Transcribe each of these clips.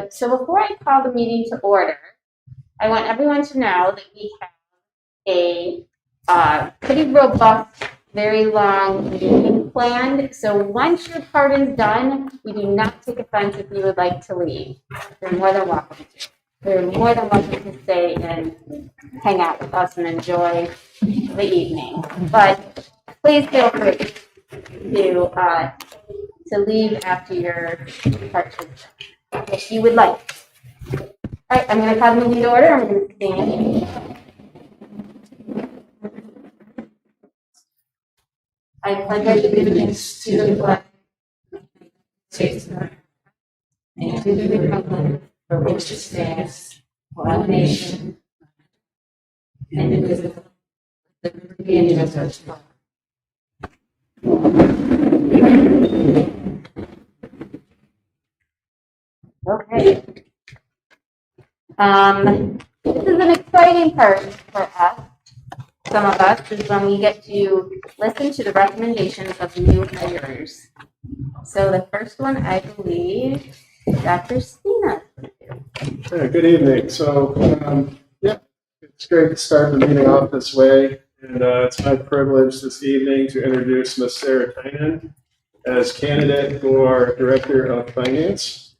So before I call the meeting to order, I want everyone to know that we have a pretty robust, very long meeting planned. So once your part is done, we do not take offense if you would like to leave. You're more than welcome to. You're more than welcome to stay and hang out with us and enjoy the evening. But please feel free to leave after your part is done, if you would like. All right, I'm going to call the meeting to order. I'm going to stand. I pledge allegiance to the flag of the States of America and to the republic for which it stands, one nation, indivisible, with liberty and justice for all. Okay. This is an exciting part for us. Some of us is when we get to listen to the recommendations of new hires. So the first one, I believe, Dr. Stina. Good evening. So, it's great to start the meeting off this way. And it's my privilege this evening to introduce Ms. Sarah Tynan as candidate for Director of Finance.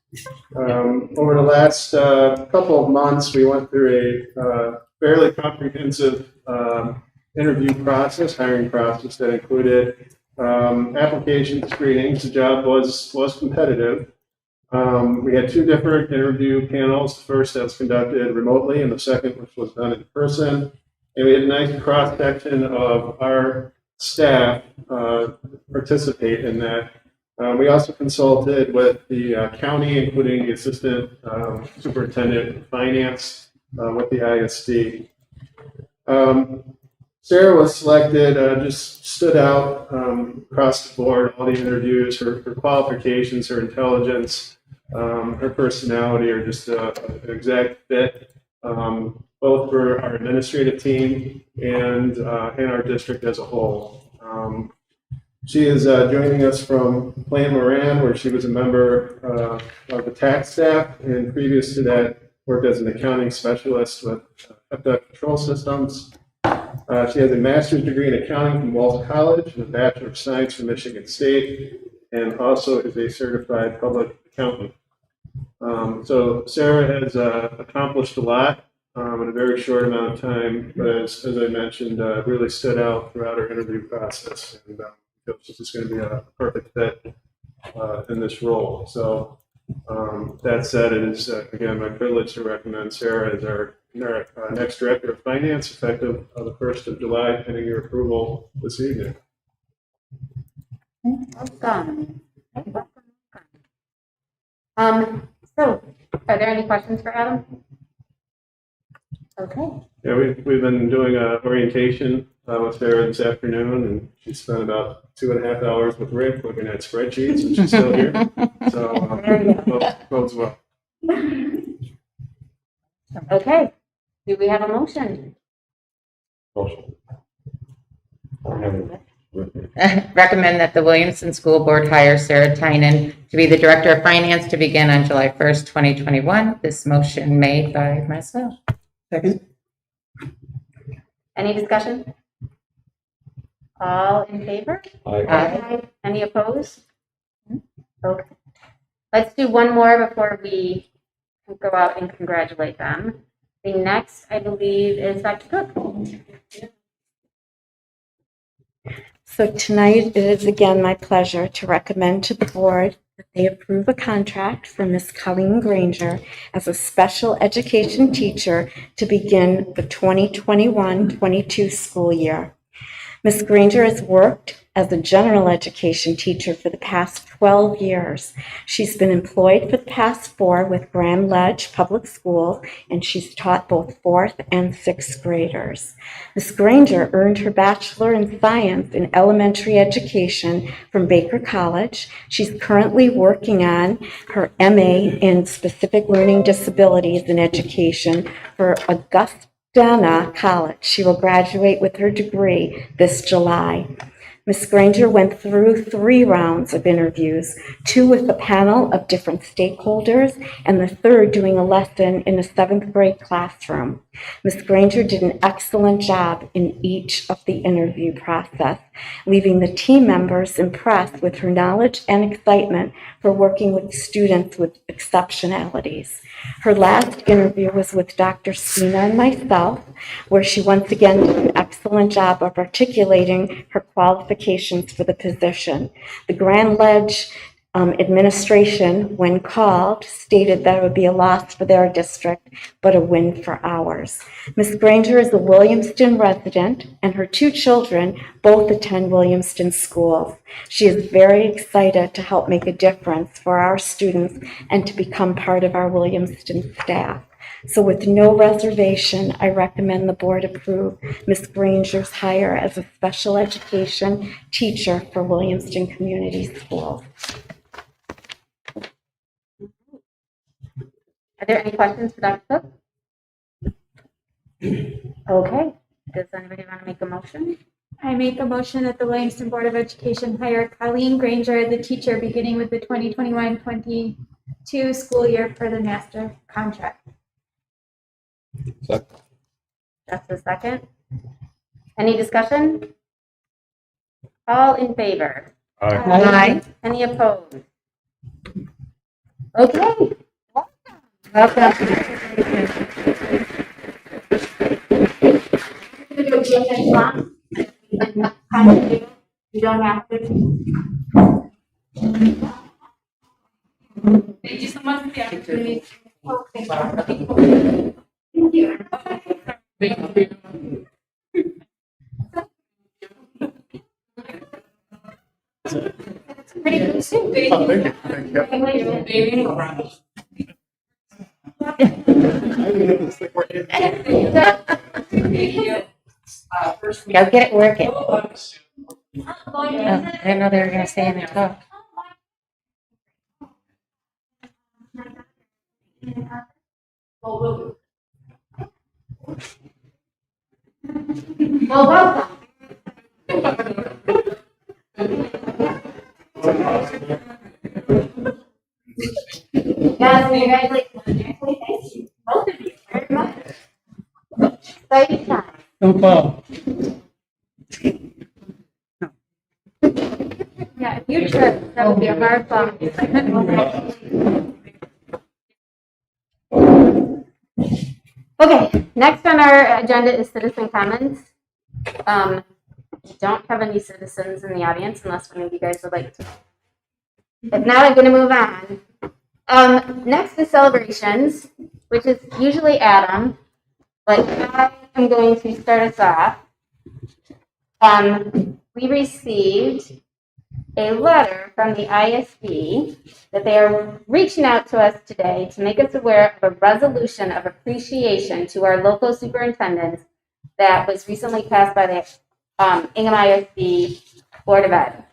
Over the last couple of months, we went through a fairly comprehensive interview process, hiring process that included application screenings. The job was competitive. We had two different interview panels. The first that was conducted remotely, and the second, which was done in person. And we had a nice cross section of our staff participate in that. We also consulted with the county, including the Assistant Superintendent of Finance with the ISD. Sarah was selected, just stood out across the board, all the interviews, her qualifications, her intelligence, her personality are just an exact fit, both for our administrative team and our district as a whole. She is joining us from Plant Moran, where she was a member of the tax staff, and previous to that, worked as an accounting specialist with Peptide Control Systems. She has a master's degree in accounting from Walsh College and a Bachelor of Science from Michigan State, and also is a certified public accountant. So Sarah has accomplished a lot in a very short amount of time, but as I mentioned, really stood out throughout our interview process, and she's just going to be a perfect fit in this role. So that said, it is again my privilege to recommend Sarah as our next Director of Finance, effective the 1st of July, pending your approval this evening. Welcome. So, are there any questions for Adam? Okay. Yeah, we've been doing an orientation with Sarah this afternoon, and she spent about 2.5 hours with Rick looking at spreadsheets, and she's still here. So, bodes well. Okay. Do we have a motion? Recommend that the Williamston School Board hire Sarah Tynan to be the Director of Finance to begin on July 1st, 2021. This motion made by myself. Second. Any discussion? All in favor? Aye. Any opposed? Okay. Let's do one more before we go out and congratulate them. The next, I believe, is Dr. Cook. So tonight it is again my pleasure to recommend to the board that they approve a contract for Ms. Colleen Granger as a special education teacher to begin the 2021-22 school year. Ms. Granger has worked as a general education teacher for the past 12 years. She's been employed for the past 4 with Grand Ledge Public School, and she's taught both 4th and 6th graders. Ms. Granger earned her Bachelor in Science in Elementary Education from Baker College. She's currently working on her MA in Specific Learning Disabilities in Education for Augusta College. She will graduate with her degree this July. Ms. Granger went through 3 rounds of interviews, 2 with a panel of different stakeholders, and the third doing a lesson in a 7th grade classroom. Ms. Granger did an excellent job in each of the interview process, leaving the team members impressed with her knowledge and excitement for working with students with exceptionalities. Her last interview was with Dr. Spina and myself, where she once again did an excellent job of articulating her qualifications for the position. The Grand Ledge administration, when called, stated that it would be a loss for their district, but a win for ours. Ms. Granger is a Williamston resident, and her 2 children both attend Williamston schools. She is very excited to help make a difference for our students and to become part of our Williamston staff. So with no reservation, I recommend the board approve Ms. Granger's hire as a special education teacher for Williamston Community Schools. Are there any questions for Dr. Cook? Okay, does anybody want to make a motion? I make a motion that the Williamston Board of Education hire Colleen Granger as a teacher beginning with the 2021-22 school year for the master contract. Second. That's the second. Any discussion? All in favor? Aye. Any opposed? Okay. Welcome. You don't have to. Thank you so much for the opportunity. Thank you. Pretty good soup. Thank you. Go get it working. Oh, I didn't know they were gonna stay in there talk. Well, welcome. Guys, congratulations. Thank you, both of you, very much. Exciting time. Yeah, if you trip, that would be a hard bump. Okay, next on our agenda is citizen comments. We don't have any citizens in the audience unless one of you guys would like to. If not, I'm going to move on. Next is celebrations, which is usually Adam, but I am going to start us off. We received a letter from the ISD that they are reaching out to us today to make us aware of a resolution of appreciation to our local superintendents that was recently passed by the Ingham ISD Board of Ed.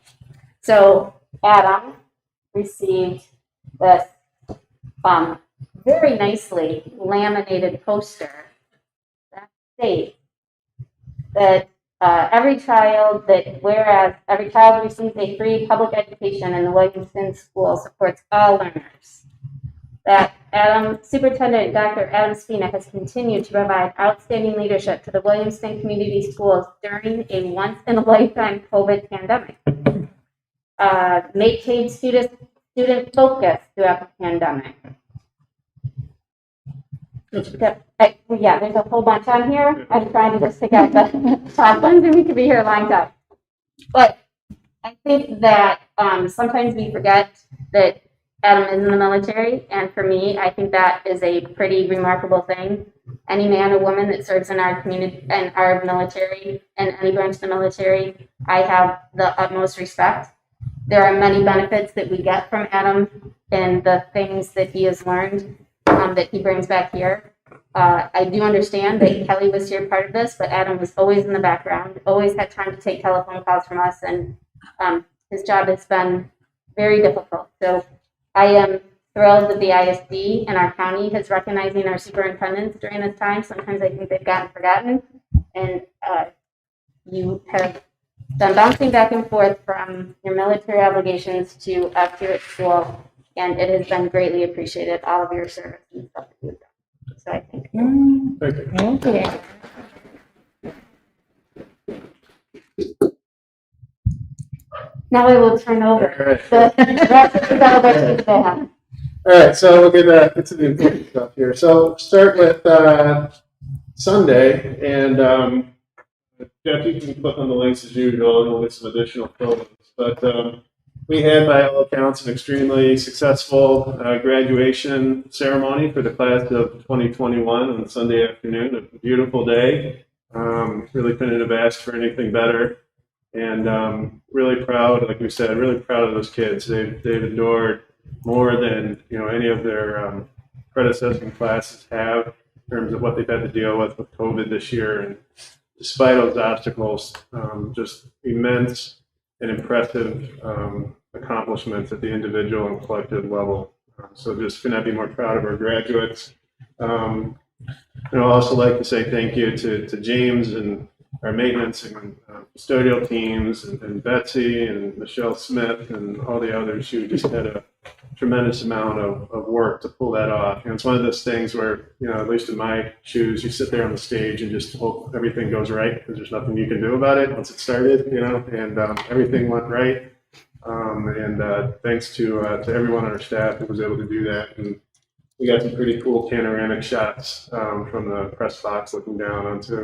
So Adam received this very nicely laminated poster that states that every child receives a free public education in the Williamston School supports all learners. That Superintendent Dr. Adam Spina has continued to provide outstanding leadership to the Williamston Community Schools during a once-in-a-lifetime COVID pandemic. Maintained student focus throughout the pandemic. Yeah, there's a whole bunch on here. I'm trying to just pick out the top ones, and we could be here a long time. But I think that sometimes we forget that Adam is in the military, and for me, I think that is a pretty remarkable thing. Any man or woman that serves in our community and our military, and any branch of the military, I have the utmost respect. There are many benefits that we get from Adam and the things that he has learned that he brings back here. I do understand that Kelly was here part of this, but Adam was always in the background, always had time to take telephone calls from us, and his job has been very difficult. So I am thrilled that the ISD and our county is recognizing our superintendents during this time. Sometimes I think they've gotten forgotten, and you have So I'm bouncing back and forth from your military obligations to up here at school, and it has been greatly appreciated, all of your service and stuff that you've done. So I think. Thank you. Thank you. Now I will turn over All right. the rest of the celebrations they have. All right, so we'll get into the important stuff here. So start with Sunday, and Jeff, you can click on the links as usual, and we'll get some additional photos. But we had, by all accounts, an extremely successful graduation ceremony for the class of 2021 on Sunday afternoon. A beautiful day. Really couldn't have asked for anything better. And really proud, like we said, really proud of those kids. They've endured more than any of their predecessor classes have in terms of what they've had to deal with COVID this year. And despite those obstacles, just immense and impressive accomplishments at the individual and collective level. So just could not be more proud of our graduates. And I'd also like to say thank you to James and our maintenance and custodial teams, and Betsy and Michelle Smith and all the others who just had a tremendous amount of work to pull that off. And it's one of those things where, at least in my shoes, you sit there on the stage and just hope everything goes right, because there's nothing you can do about it once it started, and everything went right. And thanks to everyone on our staff who was able to do that. And we got some pretty cool panoramic shots from the press box looking down onto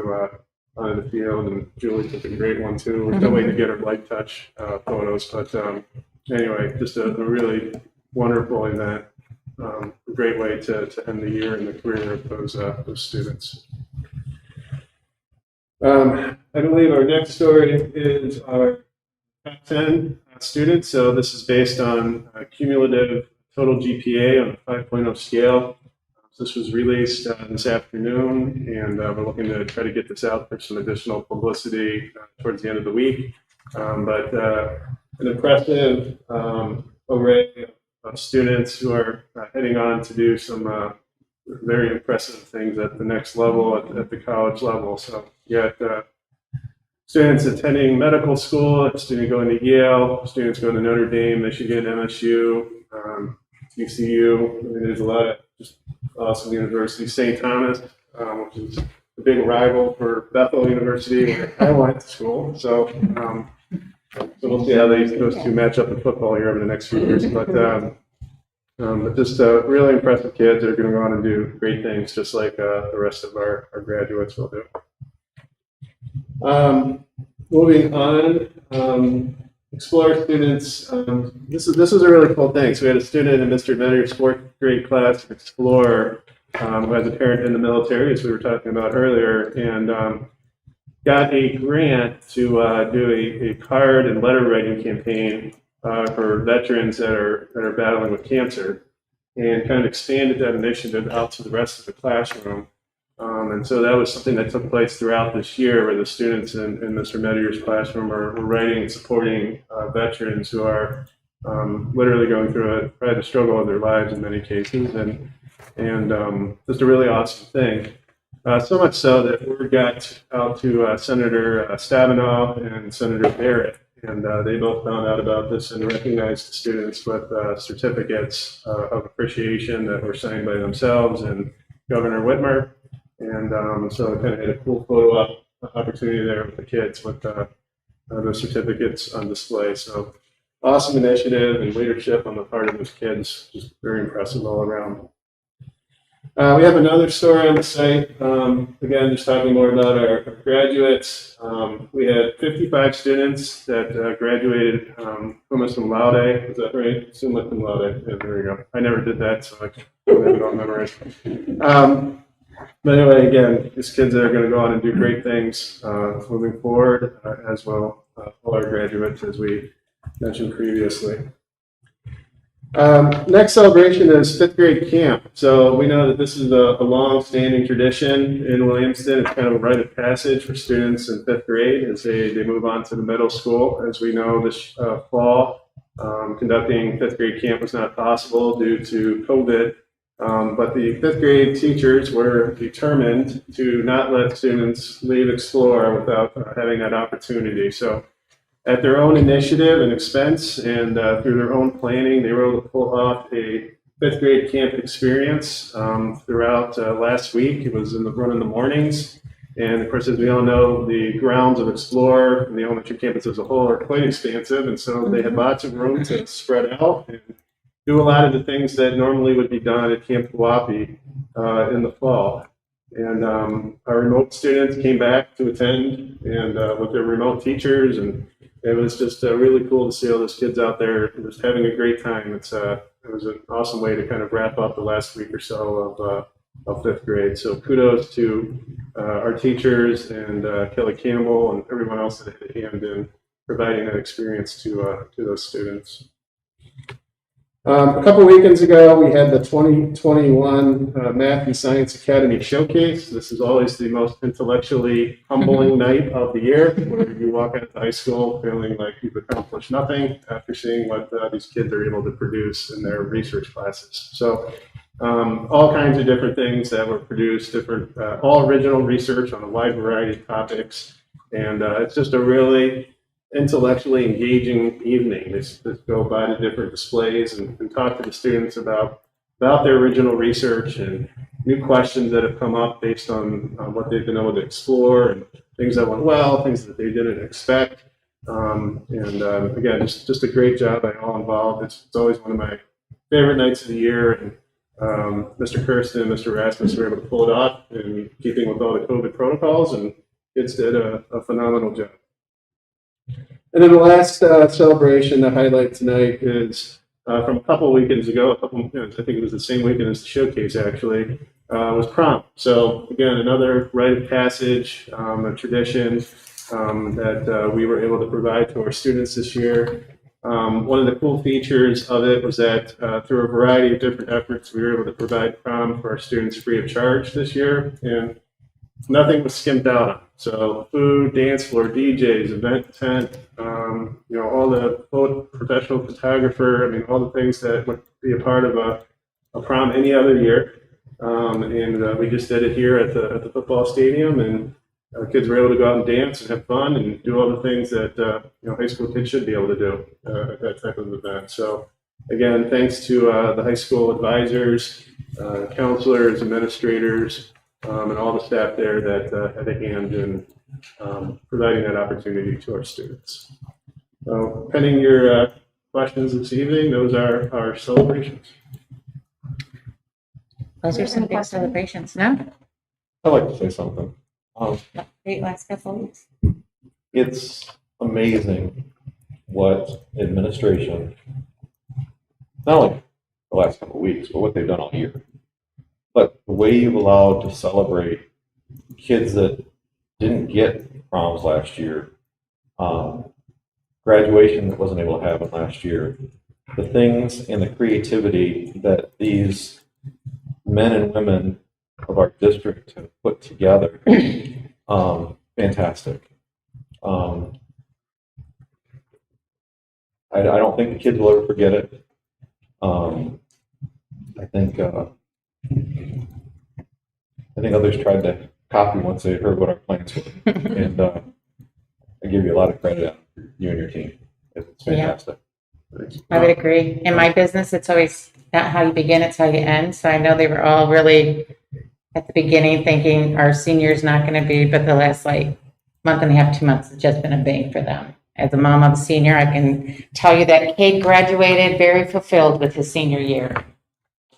the field, and Julie took a great one too. We're still waiting to get her light touch photos, but anyway, just a really wonderful event. A great way to end the year and the career of those students. I believe our next story is our top 10 students. So this is based on cumulative total GPA on a 5.0 scale. This was released this afternoon, and we're looking to try to get this out for some additional publicity towards the end of the week. But an impressive array of students who are heading on to do some very impressive things at the next level, at the college level. So you got students attending medical school, a student going to Yale, students going to Notre Dame, Michigan, MSU, TCU. I mean, there's a lot of just awesome universities. St. Thomas, which is a big rival for Bethel University, where I went to school. So we'll see how those two match up in football here over the next few years. But just really impressive kids that are going to go on and do great things, just like the rest of our graduates will do. Moving on, Explorer students. This is a really cool thing. So we had a student in Mr. Medder's fourth grade class of Explorer who has a parent in the military, as we were talking about earlier, and got a grant to do a card and letter writing campaign for veterans that are battling with cancer, and kind of expanded that initiative out to the rest of the classroom. And so that was something that took place throughout this year, where the students in Mr. Medier's classroom are writing and supporting veterans who are literally going through probably the struggle of their lives in many cases, and just a really awesome thing. So much so that word got out to Senator Stabenow and Senator Barrett, and they both found out about this and recognized the students with certificates of appreciation that were signed by themselves and Governor Whitmer. And so it kind of had a cool photo op opportunity there with the kids with those certificates on display. So awesome initiative and leadership on the part of those kids, just very impressive all around. We have another story on the site. Again, just talking more about our graduates. We had 55 students that graduated summa cum laude. Is that right? Summa cum laude. Yeah, there we go. I never did that, so I don't have it all memorized. But anyway, again, these kids are going to go on and do great things moving forward, as well all our graduates, as we mentioned previously. Next celebration is fifth grade camp. So we know that this is a long-standing tradition in Williamston. It's kind of a rite of passage for students in fifth grade as they move on to the middle school. As we know, this fall, conducting fifth grade camp was not possible due to COVID. But the fifth grade teachers were determined to not let students leave Explore without having that opportunity. So at their own initiative and expense and through their own planning, they were able to pull off a fifth grade camp experience throughout last week. It was run in the mornings. And of course, as we all know, the grounds of Explore and the elementary campus as a whole are quite expansive. And so they had lots of room to spread out and do a lot of the things that normally would be done at Camp Guapi in the fall. And our remote students came back to attend and with their remote teachers, and it was just really cool to see all those kids out there just having a great time. It was an awesome way to kind of wrap up the last week or so of fifth grade. So kudos to our teachers and Kelly Campbell and everyone else that had a hand in providing that experience to those students. A couple of weekends ago, we had the 2021 Math and Science Academy Showcase. This is always the most intellectually humbling night of the year, where you walk out of high school feeling like you've accomplished nothing after seeing what these kids are able to produce in their research classes. So all kinds of different things that were produced, all original research on a wide variety of topics. And it's just a really intellectually engaging evening. Just go by the different displays and talk to the students about their original research and new questions that have come up based on what they've been able to explore and things that went well, things that they didn't expect. Again, just a great job by all involved. It's always one of my favorite nights of the year. And Mr. Kirsten and Mr. Rasmus were able to pull it off in keeping with all the COVID protocols, and kids did a phenomenal job. And then the last celebration to highlight tonight is from a couple of weekends ago, I think it was the same weekend as the showcase actually, was prom. So again, another rite of passage, a tradition that we were able to provide to our students this year. One of the cool features of it was that through a variety of different efforts, we were able to provide prom for our students free of charge this year, and nothing was skimped out on. So food, dance floor, DJs, event tent, all the professional photographer, all the things that would be a part of a prom any other year. We just did it here at the football stadium, and kids were able to go out and dance and have fun and do all the things that high school kids should be able to do at that type of event. So again, thanks to the high school advisors, counselors, administrators, and all the staff there that had a hand in providing that opportunity to our students. So pending your questions this evening, those are our celebrations. Those are some big celebrations, no? I'd like to say something. Great last couple of weeks. It's amazing what administration, not only the last couple of weeks, but what they've done all year. But the way you've allowed to celebrate kids that didn't get proms last year, graduation that wasn't able to happen last year, the things and the creativity that these men and women of our district have put together, fantastic. I don't think the kids will ever forget it. I think others tried to copy once they heard what our plans were, and I give you a lot of credit on you and your team. It's fantastic. I would agree. In my business, it's always not how you begin, it's how you end. So I know they were all really at the beginning thinking our senior's not going to be, but the last month and a half, 2 months has just been a bang for them. As a mom of a senior, I can tell you that Cade graduated very fulfilled with his senior year,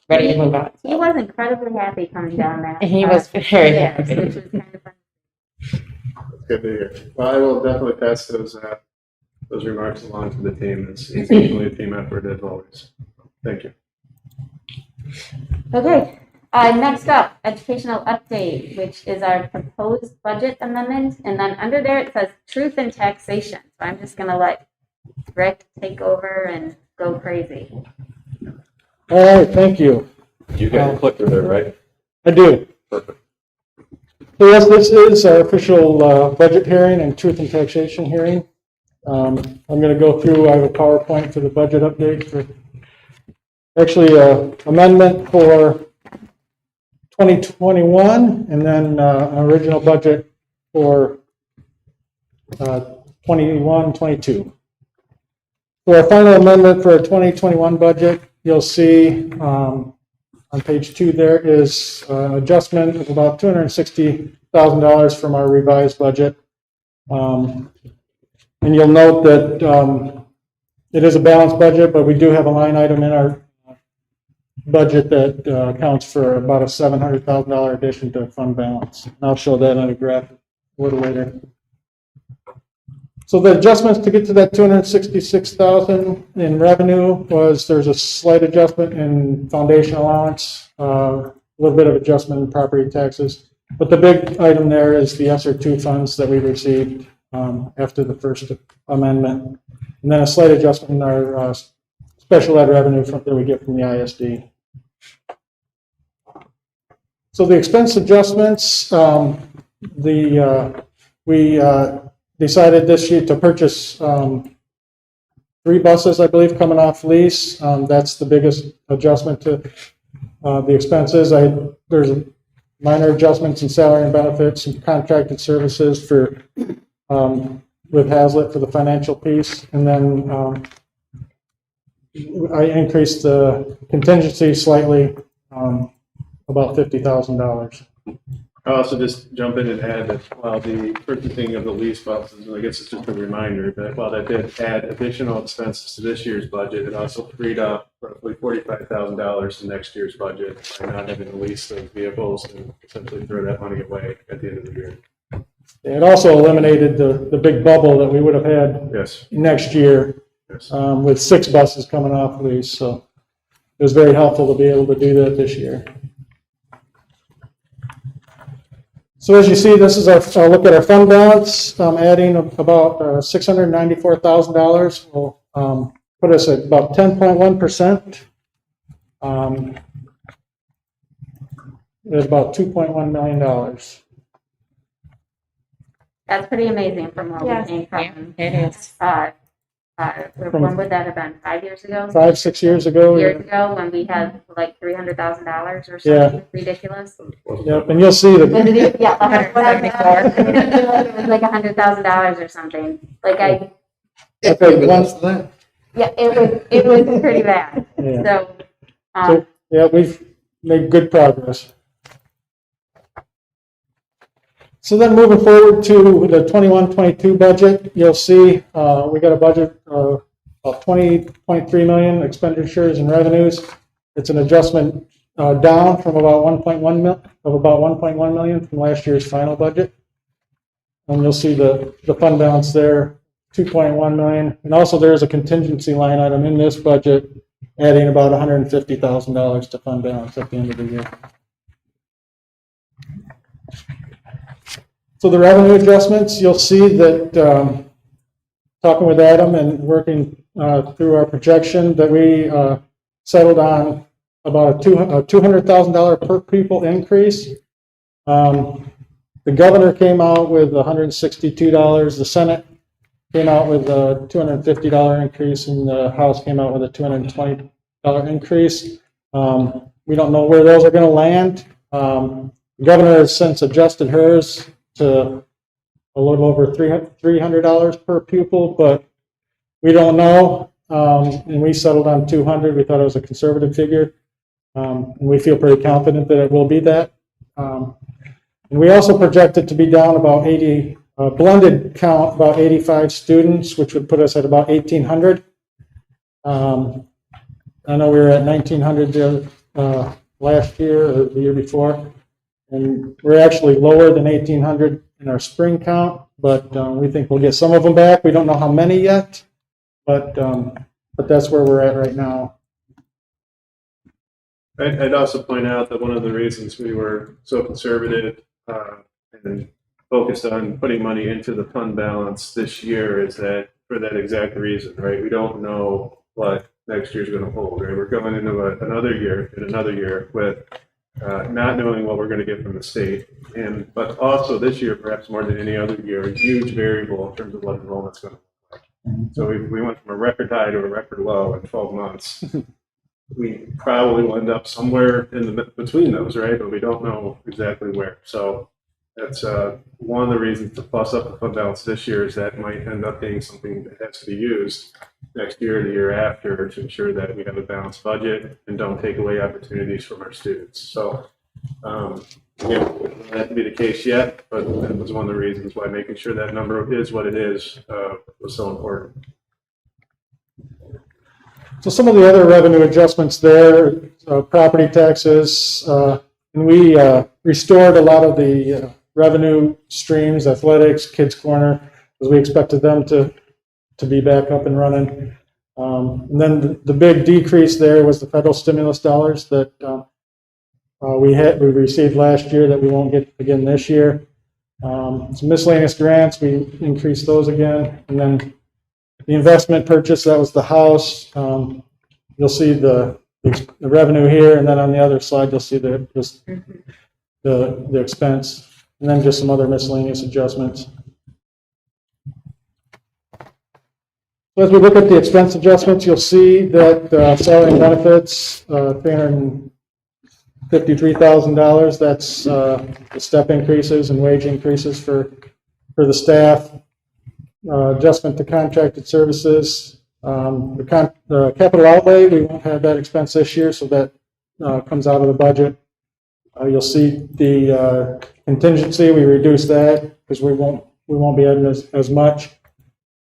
ready to move on. He was incredibly happy coming down there. He was very Yes, happy. which was kind of fun. That's good to hear. Well, I will definitely pass those remarks along to the team. It's usually a team effort as always. Thank you. Okay, next up, educational update, which is our proposed budget amendment. And then under there, it says truth and taxation. So I'm just gonna let Rick take over and go crazy. All right, thank you. You got a clicker there, right? I do. Perfect. So yes, this is our official budget hearing and truth and taxation hearing. I'm going to go through, I have a PowerPoint for the budget update for actually amendment for 2021 and then an original budget for 2022 21-22. For our final amendment for our 2021 budget, you'll see on page 2 there is an adjustment of about $260,000 from our revised budget. And you'll note that it is a balanced budget, but we do have a line item in our budget that accounts for about a $700,000 addition to fund balance. And I'll show that on a graph a little later. So the adjustments to get to that $266,000 in revenue was there's a slight adjustment in foundation allowance, a little bit of adjustment in property taxes. But the big item there is the ESSER 2 funds that we received after the first amendment. And then a slight adjustment in our special ed revenue that we get from the ISD. So the expense adjustments, we decided this year to purchase 3 buses, I believe, coming off lease. That's the biggest adjustment to the expenses. There's minor adjustments in salary and benefits and contracted services for with Hazlitt for the financial piece, and then I increased the contingency slightly, about $50,000. I'll also just jump in and add that while the purchasing of the lease buses, and I guess it's just a reminder that while that did add additional expenses to this year's budget, it also freed up roughly $45,000 to next year's budget by not having to lease those vehicles and essentially throw that money away at the end of the year. It also eliminated the big bubble that we would have had Yes. next year Yes. with 6 buses coming off lease. So it was very helpful to be able to do that this year. So as you see, this is our look at our fund balance. Adding about $694,000 will put us at about 10.1%. There's about $2.1 million. That's pretty amazing from what Yes. we came from. It is. When would that have been? 5 years ago? 5-6 years ago. Years ago, when we had like $300,000 or Yeah. something ridiculous. Yep, and you'll see the Yeah, $174. It was like $100,000 or something. Like I think once. yeah, it was pretty bad. Yeah. So, So, yeah, we've made good progress. So then moving forward to the 21-22 budget, you'll see we got a budget of $20.3 million expenditures and revenues. It's an adjustment down from about $1.1 million from last year's final budget. And you'll see the fund balance there, $2.1 million. And also there's a contingency line item in this budget adding about $150,000 to fund balance at the end of the year. So the revenue adjustments, you'll see that talking with Adam and working through our projection that we settled on about a $200,000 per pupil increase. The governor came out with $162. The Senate came out with a $250 increase, and the House came out with a $220 increase. We don't know where those are going to land. The governor has since adjusted hers to a little over $300 per pupil, but we don't know. And we settled on 200. We thought it was a conservative figure. And we feel pretty confident that it will be that. And we also projected to be down about 80, blended count, about 85 students, which would put us at about 1,800. I know we were at 1,900 last year or the year before. And we're actually lower than 1,800 in our spring count, but we think we'll get some of them back. We don't know how many yet, but that's where we're at right now. I'd also point out that one of the reasons we were so conservative and focused on putting money into the fund balance this year is that for that exact reason, right? We don't know what next year's going to hold, right? We're going into another year with not knowing what we're going to get from the state, but also this year, perhaps more than any other year, a huge variable in terms of what enrollment's going to look like. So we went from a record high to a record low in 12 months. We probably will end up somewhere in between those, right? But we don't know exactly where. So that's one of the reasons to plus up the fund balance this year is that might end up being something that has to be used next year or the year after to ensure that we have a balanced budget and don't take away opportunities from our students. So, again, it doesn't have to be the case yet, but that was one of the reasons why making sure that number is what it is was so important. So some of the other revenue adjustments there, property taxes, and we restored a lot of the revenue streams, athletics, Kids Corner, because we expected them to be back up and running. And then the big decrease there was the federal stimulus dollars that we received last year that we won't get again this year. Some miscellaneous grants, we increased those again. And then the investment purchase, that was the house. You'll see the revenue here, and then on the other slide, you'll see the expense, and then just some other miscellaneous adjustments. So as we look at the expense adjustments, you'll see that salary and benefits, $353,000. That's the step increases and wage increases for the staff. Adjustment to contracted services. The capital outlay, we won't have that expense this year, so that comes out of the budget. You'll see the contingency, we reduced that because we won't be adding as much.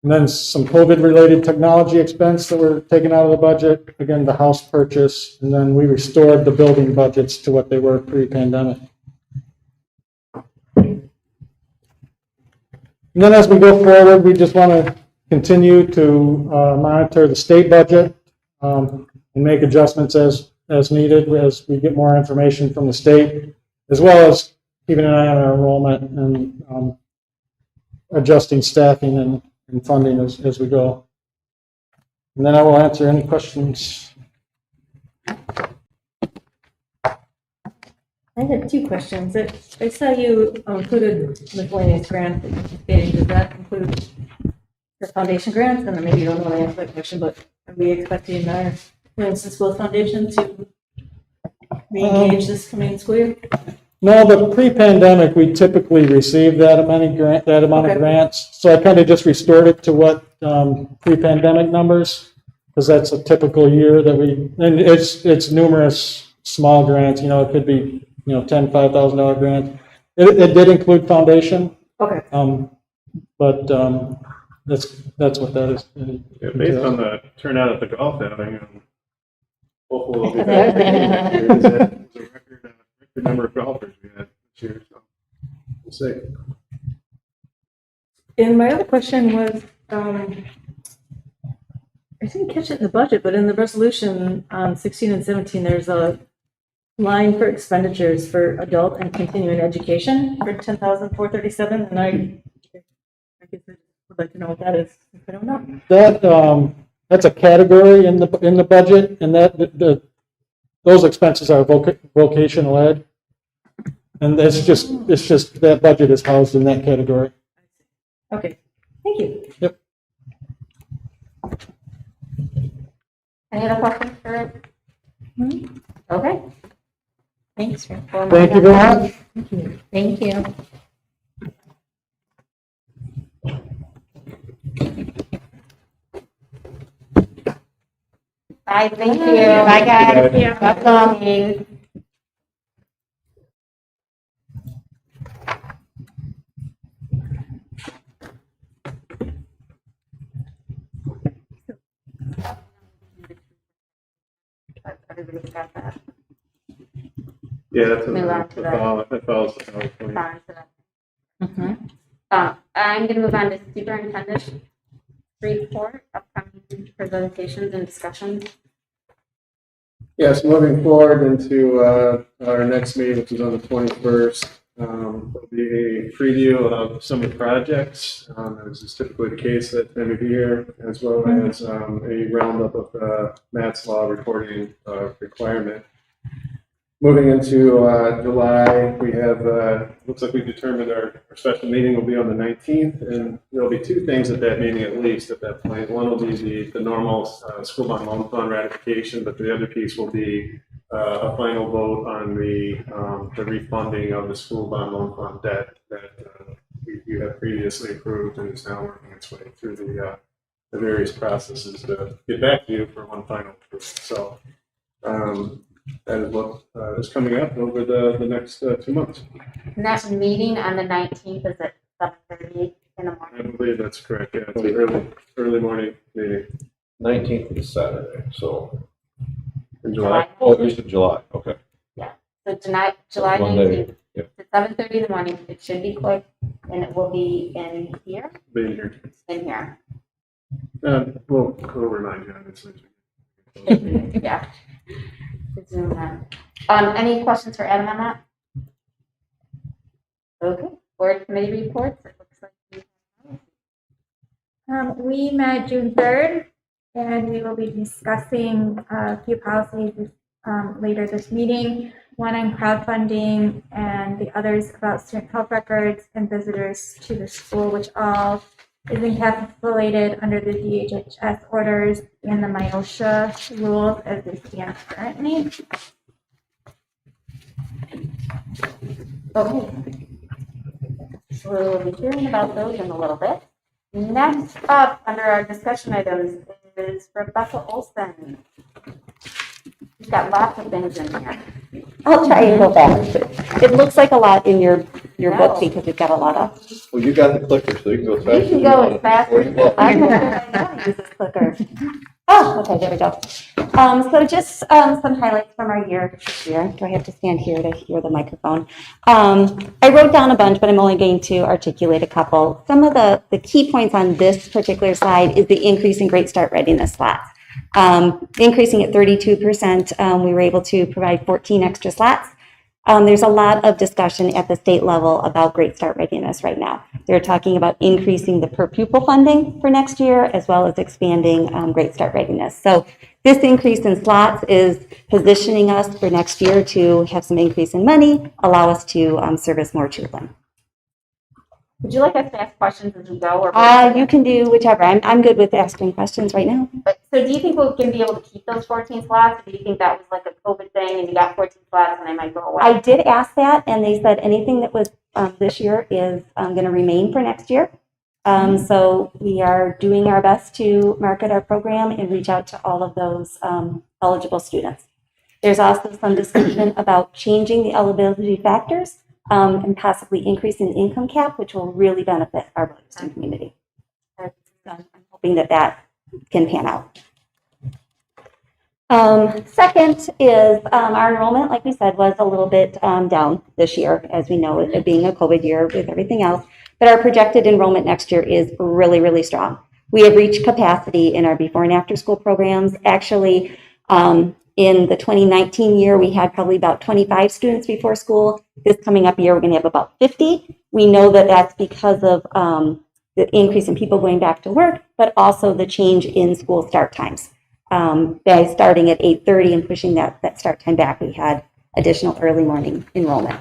And then some COVID-related technology expense that we're taking out of the budget. Again, the house purchase, and then we restored the building budgets to what they were pre-pandemic. And then as we go forward, we just want to continue to monitor the state budget and make adjustments as needed as we get more information from the state, as well as keeping an eye on our enrollment and adjusting staffing and funding as we go. And then I will answer any questions. I had two questions. I saw you included miscellaneous grants. Does that include the foundation grants? And then maybe you don't want to answer that question, but are we expecting our Williamston School Foundation to re-engage this coming school year? No, but pre-pandemic, we typically received that amount of grants. So I kind of just restored it to what pre-pandemic numbers, because that's a typical year that and it's numerous small grants. You know, it could be $10,000, $5,000 grants. It did include foundation. Okay. But that's what that is. Yeah, based on the turnout at the golf outing, hopefully we'll be back. There's a record number of golfers we had this year, so we'll see. And my other question was, I didn't catch it in the budget, but in the resolution on 16 and 17, there's a line for expenditures for adult and continuing education for $10,437, and I guess I would like to know what that is. If I don't know. That's a category in the budget, and those expenses are vocational ed, and it's just that budget is housed in that category. Okay, thank you. Yep. Any other questions for? Okay. Thanks. Thank you very much. Thank you. Bye, thank you. Bye, guys. Welcome. Everybody's got that. Yeah, that's Move on to that. that follows the PowerPoint. On to that. I'm going to move on to superintendent report, upcoming presentations and discussions. Yes, moving forward into our next meeting, which is on the 21st, will be a preview of some of the projects, as is typically the case at the end of the year, as well as a roundup of the Matt's Law reporting requirement. Moving into July, we have, looks like we've determined our special meeting will be on the 19th, and there'll be two things at that meeting at least at that point. One will be the normal school bond loan fund ratification, but the other piece will be a final vote on the refunding of the school bond loan fund debt you had previously approved and is now working its way through the various processes to get back to you for one final approval. So that is what is coming up over the next 2 months. And that meeting on the 19th is at 7:30 in the I morning. believe that's correct. Yeah, it's an early morning meeting 19th is Saturday, so, in July. oh, it is in July, okay. So tonight, July Monday, 19th, yep. at 7:30 in the morning. It should be quick, and it will be in here, Being here. in here. We'll remind you on this. Yeah. Zoom in. Any questions for Adam on that? Okay, board committee reports. It looks like We met June 3rd, and we will be discussing a few policies later this meeting. One on crowdfunding and the others about student health records and visitors to the school, which all is encapsulated under the DHHS orders and the MIOSHA rules as they stand currently. Okay. So we'll be hearing about those in a little bit. Next up, under our discussion items, is Rebecca Olson. She's got lots of things in here. I'll try and go fast. It looks like a lot in your No. book because we've got a lot of. Well, you got the clicker, so you can go as fast You as can you go want. as fast Or as you you want. I'm not sure I know how to use this clicker. Oh, okay, there we go. So just some highlights from our year this year. Do I have to stand here to hear the microphone? I wrote down a bunch, but I'm only going to articulate a couple. Some of the key points on this particular slide is the increase in Great Start Readiness slots. Increasing at 32%, we were able to provide 14 extra slots. There's a lot of discussion at the state level about Great Start Readiness right now. They're talking about increasing the per pupil funding for next year, as well as expanding Great Start Readiness. So this increase in slots is positioning us for next year to have some increase in money, allow us to service more children. Would you like us to ask questions as we go? Or You can do whichever. I'm good with asking questions right now. But, so do you think we're going to be able to keep those 14 slots? Or do you think that was like a COVID thing and you got 14 slots and they might go away? I did ask that, and they said anything that was this year is going to remain for next year. So we are doing our best to market our program and reach out to all of those eligible students. There's also some discussion about changing the eligibility factors and possibly increasing the income cap, which will really benefit our Williamston community. So I'm hoping that that can pan out. Second is our enrollment, like we said, was a little bit down this year, as we know, it being a COVID year with everything else. But our projected enrollment next year is really, really strong. We have reached capacity in our before and after school programs. Actually, in the 2019 year, we had probably about 25 students before school. This coming up year, we're going to have about 50. We know that that's because of the increase in people going back to work, but also the change in school start times. By starting at 8:30 and pushing that start time back, we had additional early morning enrollment.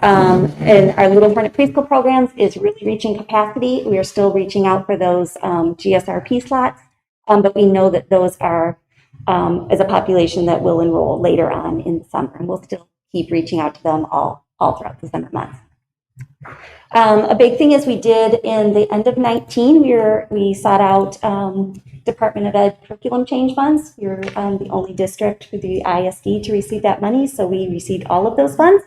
And our Little Hornet preschool programs is really reaching capacity. We are still reaching out for those GSRP slots, but we know that those are as a population that will enroll later on in the summer, and we'll still keep reaching out to them all throughout the summer months. A big thing is we did in the end of 19, we sought out Department of Ed curriculum change funds. We were the only district for the ISD to receive that money, so we received all of those funds.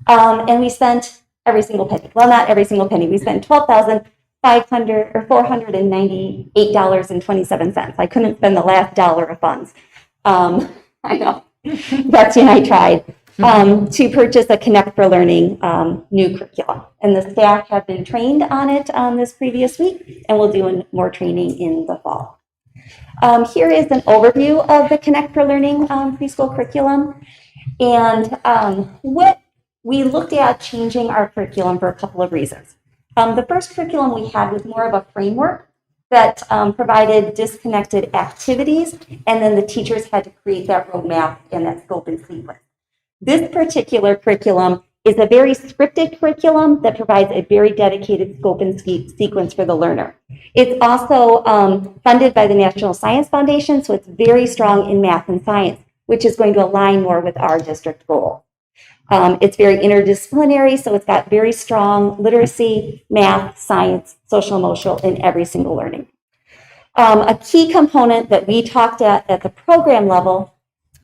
And we spent every single penny. Well, not every single penny. We spent $498.27. I couldn't spend the last dollar of funds. I know. Betsy and I tried. To purchase a Connect for Learning new curriculum. And the staff have been trained on it this previous week, and we'll do more training in the fall. Here is an overview of the Connect for Learning preschool curriculum. And what we looked at changing our curriculum for a couple of reasons. The first curriculum we had was more of a framework that provided disconnected activities, and then the teachers had to create that roadmap and that scope and sequence. This particular curriculum is a very scripted curriculum that provides a very dedicated scope and sequence for the learner. It's also funded by the National Science Foundation, so it's very strong in math and science, which is going to align more with our district goal. It's very interdisciplinary, so it's got very strong literacy, math, science, social emotional in every single learning. A key component that we talked at the program level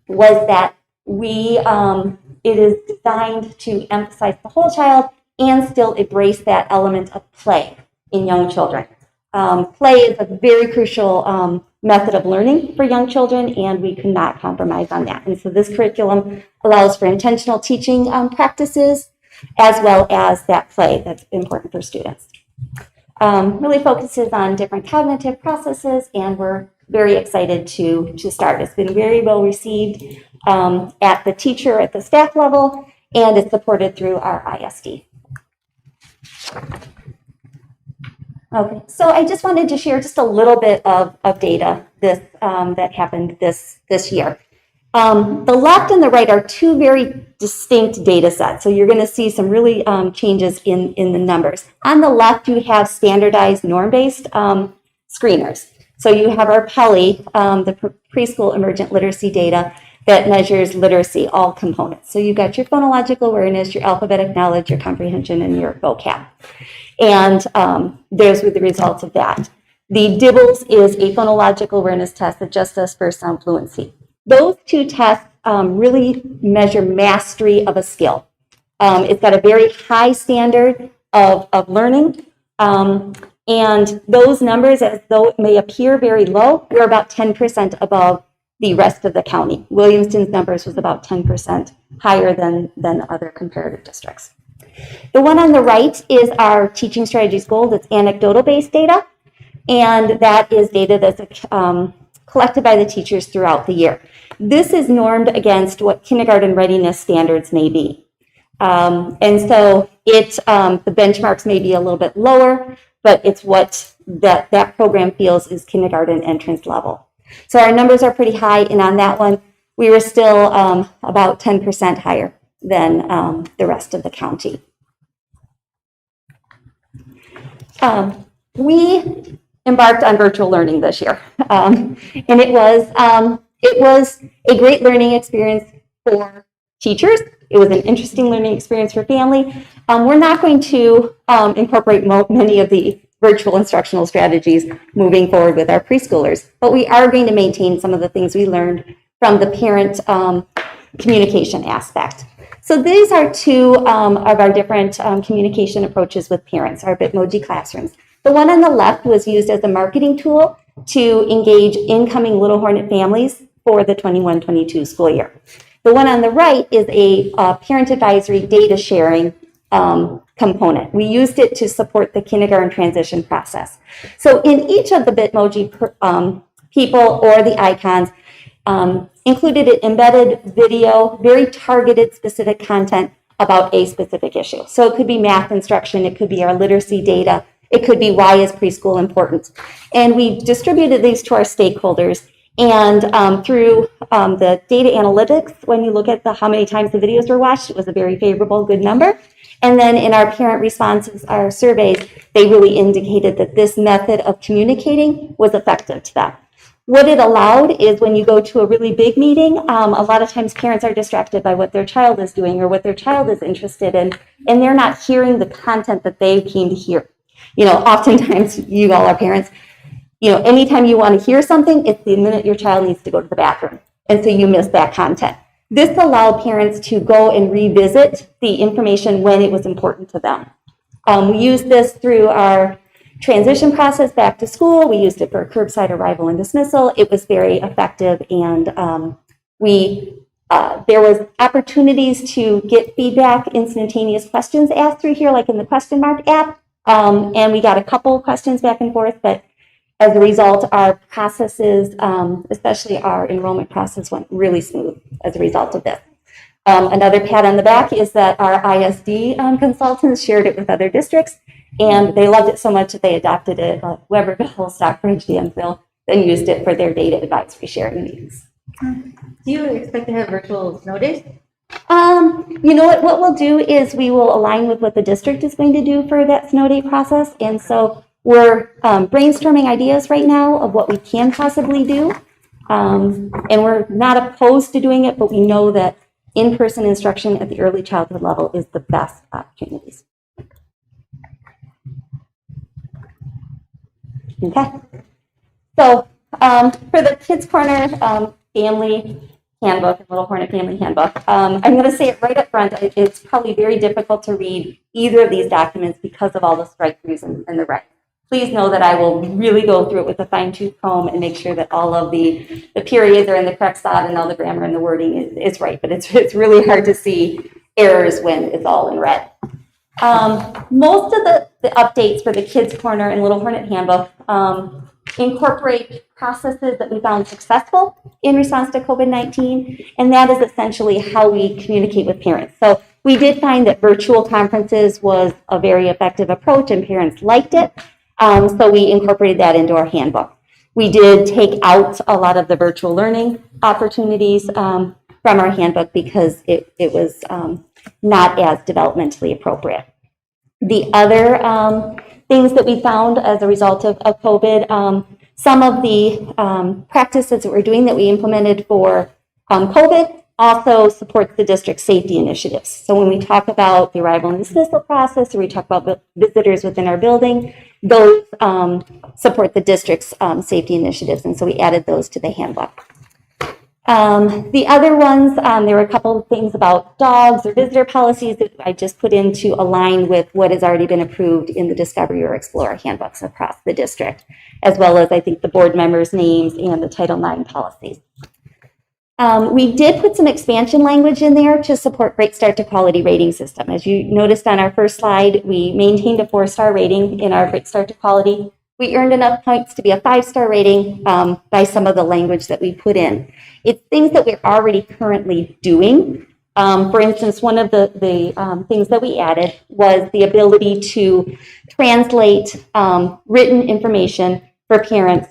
was that it is designed to emphasize the whole child and still embrace that element of play in young children. Play is a very crucial method of learning for young children, and we could not compromise on that. And so this curriculum allows for intentional teaching practices as well as that play that's important for students. Really focuses on different cognitive processes, and we're very excited to start. It's been very well received at the teacher, at the staff level, and it's supported through our ISD. Okay, so I just wanted to share just a little bit of data that happened this year. The left and the right are two very distinct data sets. So you're going to see some really changes in the numbers. On the left, you have standardized norm-based screeners. So you have our PELI, the preschool emergent literacy data that measures literacy, all components. So you've got your phonological awareness, your alphabetic knowledge, your comprehension, and your vocab. And those were the results of that. The DIBBLES is a phonological awareness test that just does first sound fluency. Those two tests really measure mastery of a skill. It's got a very high standard of learning. And those numbers, as though it may appear very low, we're about 10% above the rest of the county. Williamston's numbers was about 10% higher than other comparative districts. The one on the right is our teaching strategies goal. That's anecdotal-based data, and that is data that's collected by the teachers throughout the year. This is normed against what kindergarten readiness standards may be. And so the benchmarks may be a little bit lower, but it's what that program feels is kindergarten entrance level. So our numbers are pretty high, and on that one, we were still about 10% higher than the rest of the county. We embarked on virtual learning this year, and it was a great learning experience for teachers. It was an interesting learning experience for family. We're not going to incorporate many of the virtual instructional strategies moving forward with our preschoolers, but we are going to maintain some of the things we learned from the parent communication aspect. So these are two of our different communication approaches with parents, our Bitmoji classrooms. The one on the left was used as a marketing tool to engage incoming Little Hornet families for the 21-22 school year. The one on the right is a parent advisory data sharing component. We used it to support the kindergarten transition process. So in each of the Bitmoji people or the icons, included an embedded video, very targeted specific content about a specific issue. So it could be math instruction, it could be our literacy data, it could be why is preschool important. And we distributed these to our stakeholders, and through the data analytics, when you look at how many times the videos were watched, it was a very favorable, good number. And then in our parent responses, our surveys, they really indicated that this method of communicating was effective to them. What it allowed is when you go to a really big meeting, a lot of times parents are distracted by what their child is doing or what their child is interested in, and they're not hearing the content that they came to hear. You know, oftentimes, you all are parents, you know, anytime you want to hear something, it's the minute your child needs to go to the bathroom. And so you miss that content. This allowed parents to go and revisit the information when it was important to them. We used this through our transition process back to school. We used it for curbside arrival and dismissal. It was very effective, and there was opportunities to get feedback, instantaneous questions asked through here, like in the question mark app, and we got a couple questions back and forth, but as a result, our processes, especially our enrollment process, went really smooth as a result of this. Another pat on the back is that our ISD consultants shared it with other districts, and they loved it so much that they adopted it, Weberville, Stockbridge, Danville, then used it for their data advisory sharing meetings. Do you expect to have virtual snow days? You know what we'll do is we will align with what the district is going to do for that snow day process, and so we're brainstorming ideas right now of what we can possibly do, and we're not opposed to doing it, but we know that in-person instruction at the early childhood level is the best opportunities. Okay. So for the Kids Corner family handbook, Little Hornet Family Handbook, I'm going to say it right up front. It's probably very difficult to read either of these documents because of all the strike-throughs and the red. Please know that I will really go through it with a fine-tooth comb and make sure that all of the periods are in the correct spot and all the grammar and the wording is right. But it's really hard to see errors when it's all in red. Most of the updates for the Kids Corner and Little Hornet Handbook incorporate processes that we found successful in response to COVID-19, and that is essentially how we communicate with parents. So we did find that virtual conferences was a very effective approach, and parents liked it. So we incorporated that into our handbook. We did take out a lot of the virtual learning opportunities from our handbook because it was not as developmentally appropriate. The other things that we found as a result of COVID, some of the practices that we're doing that we implemented for COVID also supports the district's safety initiatives. So when we talk about the arrival and dismissal process, or we talk about visitors within our building, those support the district's safety initiatives, and so we added those to the handbook. The other ones, there were a couple of things about dogs or visitor policies that I just put in to align with what has already been approved in the Discovery or Explorer handbooks across the district, as well as I think the board members' names and the Title IX policies. We did put some expansion language in there to support Great Start to Quality rating system. As you noticed on our first slide, we maintained a 4-star rating in our Great Start to Quality. We earned enough points to be a 5-star rating by some of the language that we put in. It's things that we're already currently doing. For instance, one of the things that we added was the ability to translate written information for parents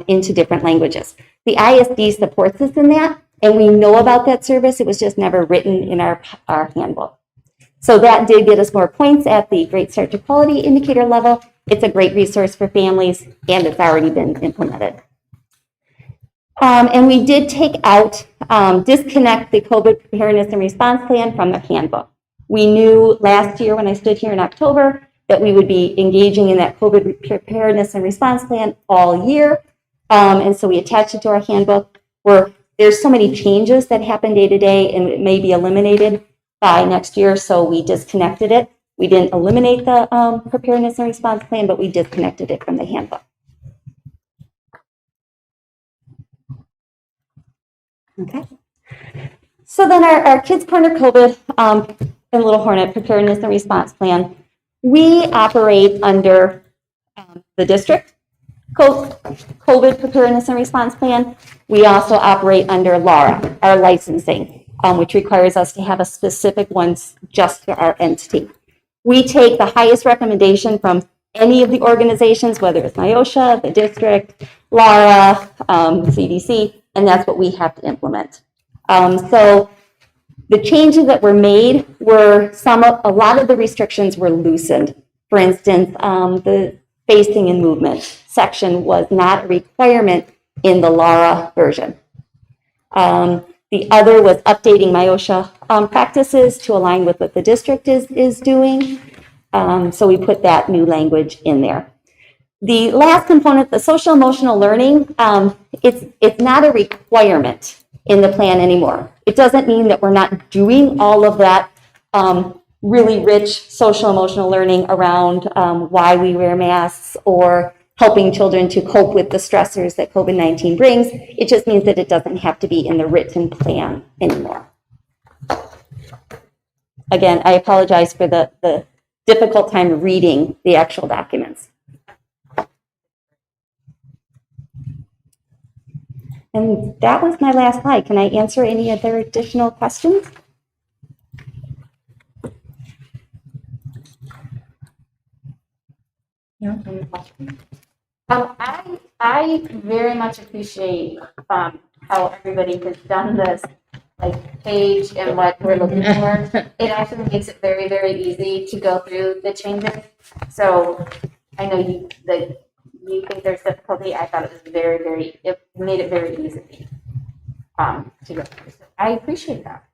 into different languages. The ISD supports us in that, and we know about that service. It was just never written in our handbook. So that did get us more points at the Great Start to Quality indicator level. It's a great resource for families, and it's already been implemented. And we did take out, disconnect the COVID preparedness and response plan from the handbook. We knew last year when I stood here in October that we would be engaging in that COVID preparedness and response plan all year. And so we attached it to our handbook where there's so many changes that happen day to day, and it may be eliminated by next year, so we disconnected it. We didn't eliminate the preparedness and response plan, but we disconnected it from the handbook. Okay. So then our Kids Corner COVID and Little Hornet Preparedness and Response Plan, we operate under the district COVID Preparedness and Response Plan. We also operate under LARA, our licensing, which requires us to have a specific one just for our entity. We take the highest recommendation from any of the organizations, whether it's NIOSHA, the district, LARA, CDC, and that's what we have to implement. So the changes that were made were a lot of the restrictions were loosened. For instance, the spacing and movement section was not a requirement in the LARA version. The other was updating NIOSHA practices to align with what the district is doing. So we put that new language in there. The last component, the social emotional learning, it's not a requirement in the plan anymore. It doesn't mean that we're not doing all of that really rich social emotional learning around why we wear masks or helping children to cope with the stressors that COVID-19 brings. It just means that it doesn't have to be in the written plan anymore. Again, I apologize for the difficult time reading the actual documents. And that was my last slide. Can I answer any other additional questions? I very much appreciate how everybody has done this page and what we're looking for. It actually makes it very, very easy to go through the changes. So I know you think there's difficulty. I thought it was it made it very easy to go through. So I appreciate that.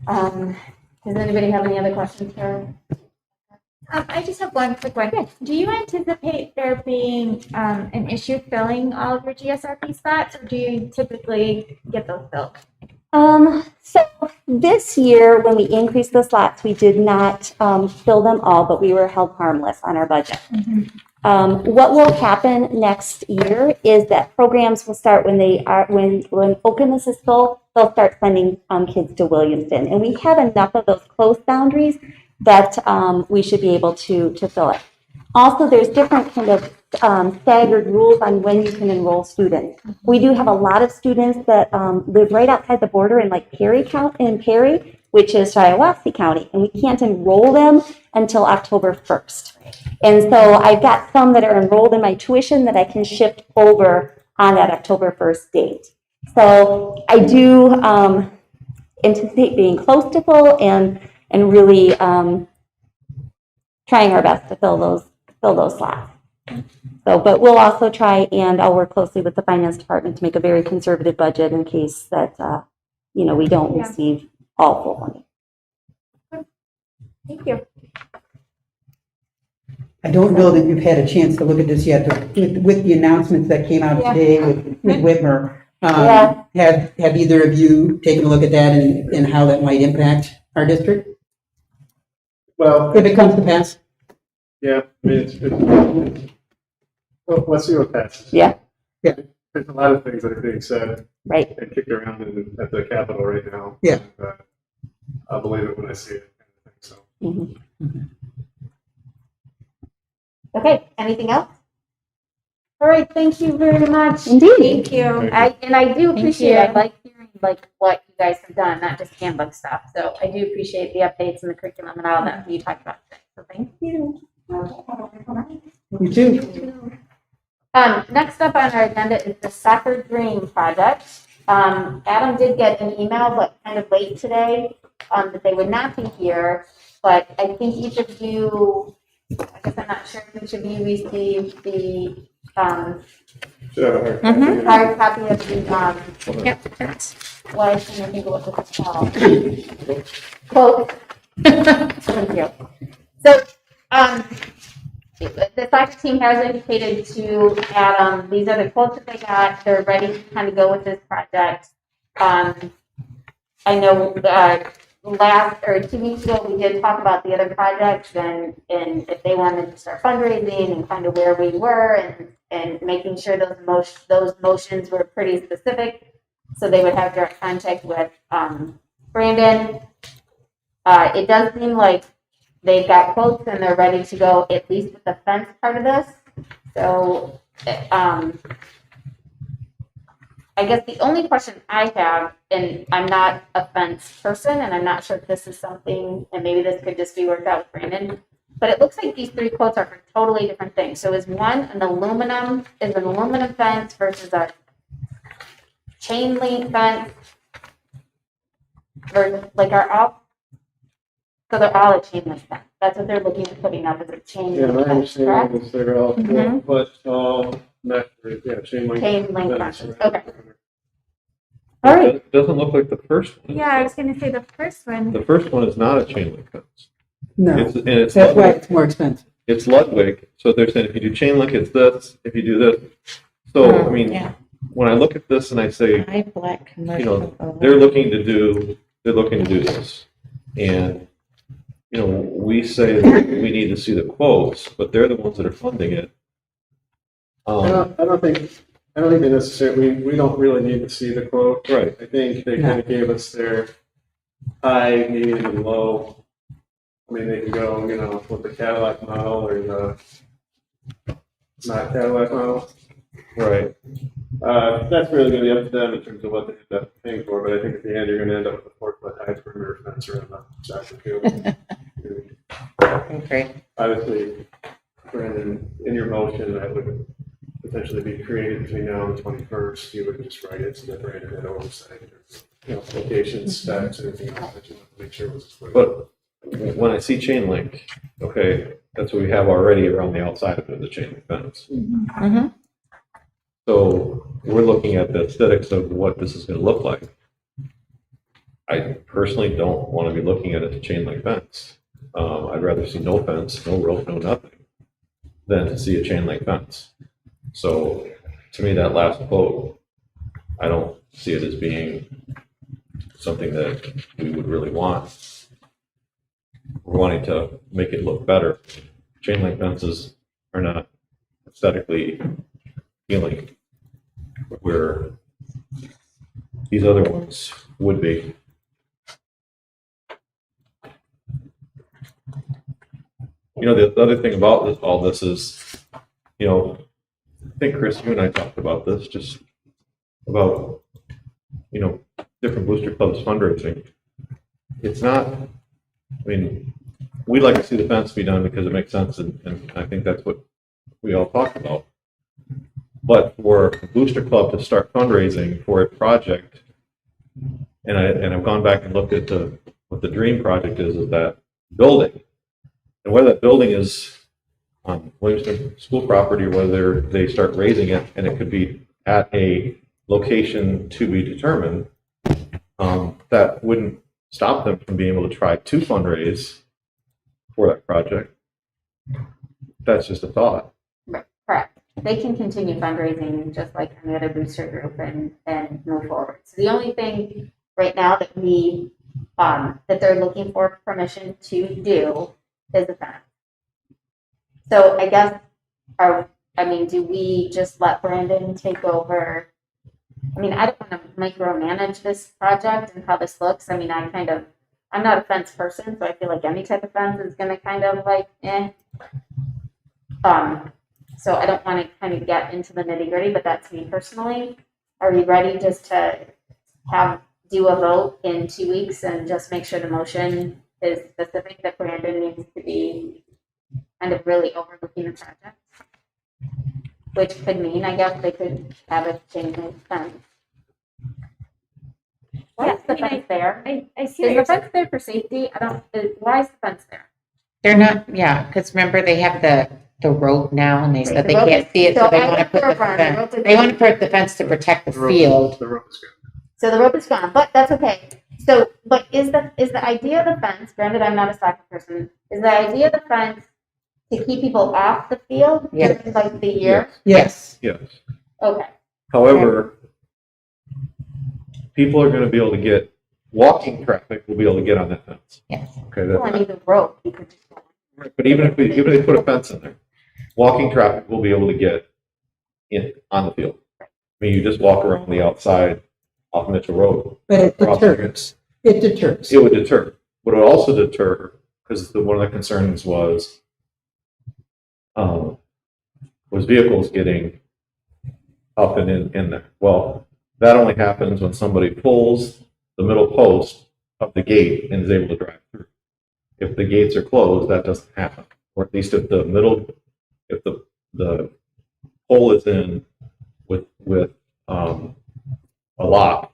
Does anybody have any other questions for? I just have one quick one. Do you anticipate there being an issue filling all of your GSRP spots, or do you typically get those filled? So this year, when we increased the slots, we did not fill them all, but we were held harmless on our budget. What will happen next year is that programs will start when openness is full, they'll start sending kids to Williamston. And we have enough of those close boundaries that we should be able to fill it. Also, there's different kind of staggered rules on when you can enroll students. We do have a lot of students that live right outside the border in like Perry County, which is Shiawassee County, and we can't enroll them until October 1st. And so I've got some that are enrolled in my tuition that I can shift over on that October 1st date. So I do anticipate being close to full and really trying our best to fill those slots. So, but we'll also try, and I'll work closely with the finance department to make a very conservative budget in case that, we don't receive all full money. Thank you. I don't know that you've had a chance to look at this yet, but with the announcements that came out today with Whitmer, have either of you taken a look at that and how that might impact our district? Well, If it comes to pass? yeah, I mean, well, let's see what passes. Yeah. Yeah. There's a lot of things that are being said Right. and kicked around at the Capitol right now. Yeah. And, I'll believe it when I see it. So. Okay, anything else? All right, thank you very much. Indeed. Thank you. Thank you. I do appreciate, I you. like hearing like what you guys have done, not just handbook stuff. So I do appreciate the updates and the curriculum and all that you talked about today. So thank you. You too. Next up on our agenda is the Soccer Dream Project. Adam did get an email, but kind of late today, that they would not be here. But I think each of you, I guess I'm not sure if each of you received the Should have a hard copy. hard copy of the, Yep, that's. well, I can't think of what this is called. Quote. Thank you. So, the soccer team has indicated to Adam, these are the quotes that they got, they're ready to kind of go with this project. I know, last, or 2 weeks ago, we did talk about the other projects and if they wanted to start fundraising and kind of where we were and making sure those motions were pretty specific, so they would have direct contact with, Brandon. It does seem like they've got quotes and they're ready to go, at least with the fence part of this. So, I guess the only question I have, and I'm not a fence person, and I'm not sure if this is something, and maybe this could just be worked out with Brandon, but it looks like these three quotes are for totally different things. So is one an aluminum fence versus a chain link fence? Or like so they're all a chain link fence. That's what they're looking at putting up, is a chain Yeah, link my fence, correct? understanding is they're all 4 foot tall, chain link. Chain link fence, fences, right. okay. All right. It doesn't look like the first one. Yeah, I was going to say the first one. The first one is not a chain link fence. No, It's that's why Ludwig. it's more expensive. It's Ludwig. So they're saying if you do chain link, it's this. If you do this. So, I mean, Yeah. when I look at this and I say, High black commercial. they're looking to do this. And, we say that we need to see the quotes, but they're the ones that are funding it. I don't think they necessarily, we don't really need to see the quote. Right. I think they kind of gave us their high, medium, and low. I mean, they can go, with the Cadillac model or the not Cadillac model. Right. That's really going to be up to them in terms of what they end up paying for, but I think at the end, you're going to end up with a 4 foot high perimeter fence around the soccer field. Great. Obviously, Brandon, in your motion, that would potentially be created between now and the 21st. You would just write it so that Brandon had oversight, locations, specs, everything else that you want to make sure was. But when I see chain link, okay, that's what we have already around the outside of it, the chain link fence. Mm-hmm. So we're looking at the aesthetics of what this is going to look like. I personally don't want to be looking at a chain link fence. I'd rather see no fence, no rope, no nothing, than to see a chain link fence. So to me, that last quote, I don't see it as being something that we would really want. We're wanting to make it look better. Chain link fences are not aesthetically appealing, where these other ones would be. You know, the other thing about this, all this is, you know, I think Chris, you and I talked about this, just about, you know, different booster clubs fundraising. It's not, I mean, we'd like to see the fence be done because it makes sense, and I think that's what we all talked about. But for a booster club to start fundraising for a project, and I've gone back and looked at what the dream project is that building. And whether that building is on Williamston school property, or whether they start raising it, and it could be at a location to be determined, that wouldn't stop them from being able to try to fundraise for that project. That's just a thought. Right, correct. They can continue fundraising just like any other booster group and move forward. So the only thing right now that we, that they're looking for permission to do is the fence. So I guess, do we just let Brandon take over? I mean, I don't want to micromanage this project and how this looks. I mean, I'm not a fence person, so I feel like any type of fence is going to kind of like, So I don't want to kind of get into the nitty gritty, but that's me personally. Are we ready just to do a vote in 2 weeks and just make sure the motion is specific that Brandon needs to be kind of really overlooking the project? Which could mean, I guess, they could have a change in fence. Why is the fence there? I see. Is the fence there for safety? Why is the fence there? They're not, yeah, because remember they have the rope now and they said they The rope can't is- see it, so so they I want to looked put for the a barn, fence. the rope is- They want to put the fence to protect the field. The rope is good. So the rope is gone, but that's okay. So, but is the idea of the fence, granted I'm not a soccer person, is the idea of the fence to keep people off the field Yes. during like the year? Yes. Yes. Okay. However, people are going to be able to get, walking traffic will be able to get on that fence. Yes. Okay, Well, I need the rope. You could just. but even if they put a fence in there, walking traffic will be able to get in on the field. I mean, you just walk around the outside off Mitchell Road. But it Crossing deters. It deters. It would deter. Would it also deter, because one of the concerns was vehicles getting up and in there. Well, that only happens when somebody pulls the middle post of the gate and is able to drive through. If the gates are closed, that doesn't happen. Or at least if the pole is in with a lock,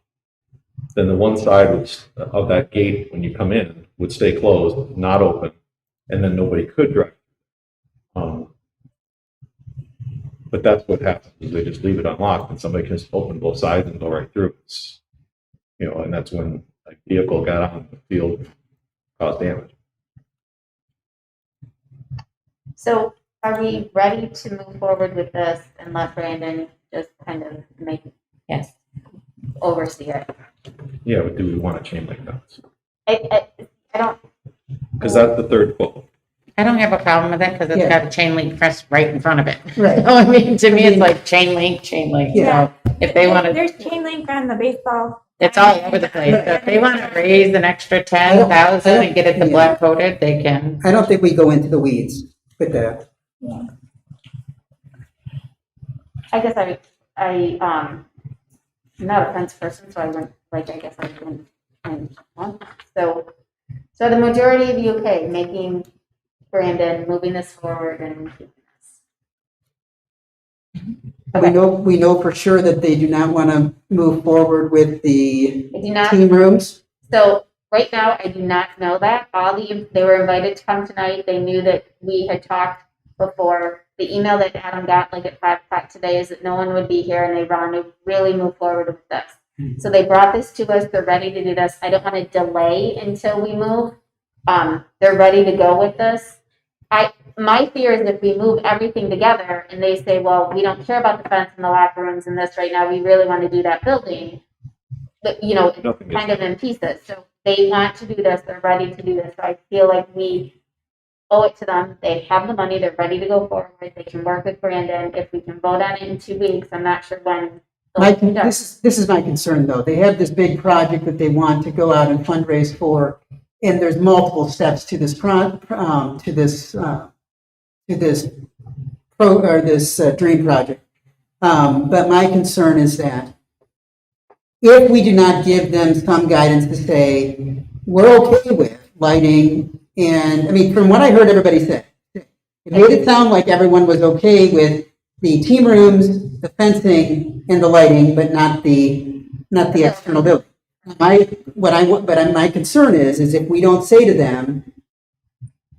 then the one side of that gate when you come in would stay closed, not open, and then nobody could drive. But that's what happens, is they just leave it unlocked and somebody can just open both sides and go right through. And that's when a vehicle got on the field, caused damage. So are we ready to move forward with this and let Brandon just kind of Yes. oversee it? Yeah, but do we want to chain link fence? I don't, Because that's the third quote. I don't have a problem with it because it's Yeah. got a chain link fence right in front of it. Right. So, I mean, to me, it's like chain link. Yeah. So if they want to, There's chain link on the baseball. it's all over the place. So if they want to raise an extra 10,000 and get it to black coated, they can. I don't think we go into the weeds with that. I guess I'm not a fence person, so I went, like, I guess I went, so the majority of you, okay, making Brandon, moving this forward and keeping this. We know for sure that they do not want to move forward with the I do not, team rooms. so right now, I do not know that. They were invited to come tonight. They knew that we had talked before. The email that Adam got like at 5 o'clock today is that no one would be here and they want to really move forward with this. So they brought this to us, they're ready to do this. I don't want to delay until we move. They're ready to go with this. My fear is if we move everything together and they say, well, we don't care about the fence and the locker rooms and this right now, we really want to do that building. But, you know, Nothing kind of in pieces. So they want to do this, they're ready to do this. So I feel like we owe it to them. They have the money, they're ready to go forward. They can work with Brandon. If we can vote on it in 2 weeks, I'm not sure when. This is my concern, though. They have this big project that they want to go out and fundraise for, and there's multiple steps to this dream project. But my concern is that if we do not give them some guidance to say, we're okay with lighting, and, I mean, from what I heard everybody say, it made it sound like everyone was okay with the team rooms, the fencing, and the lighting, but not the external building. My concern is if we don't say to them,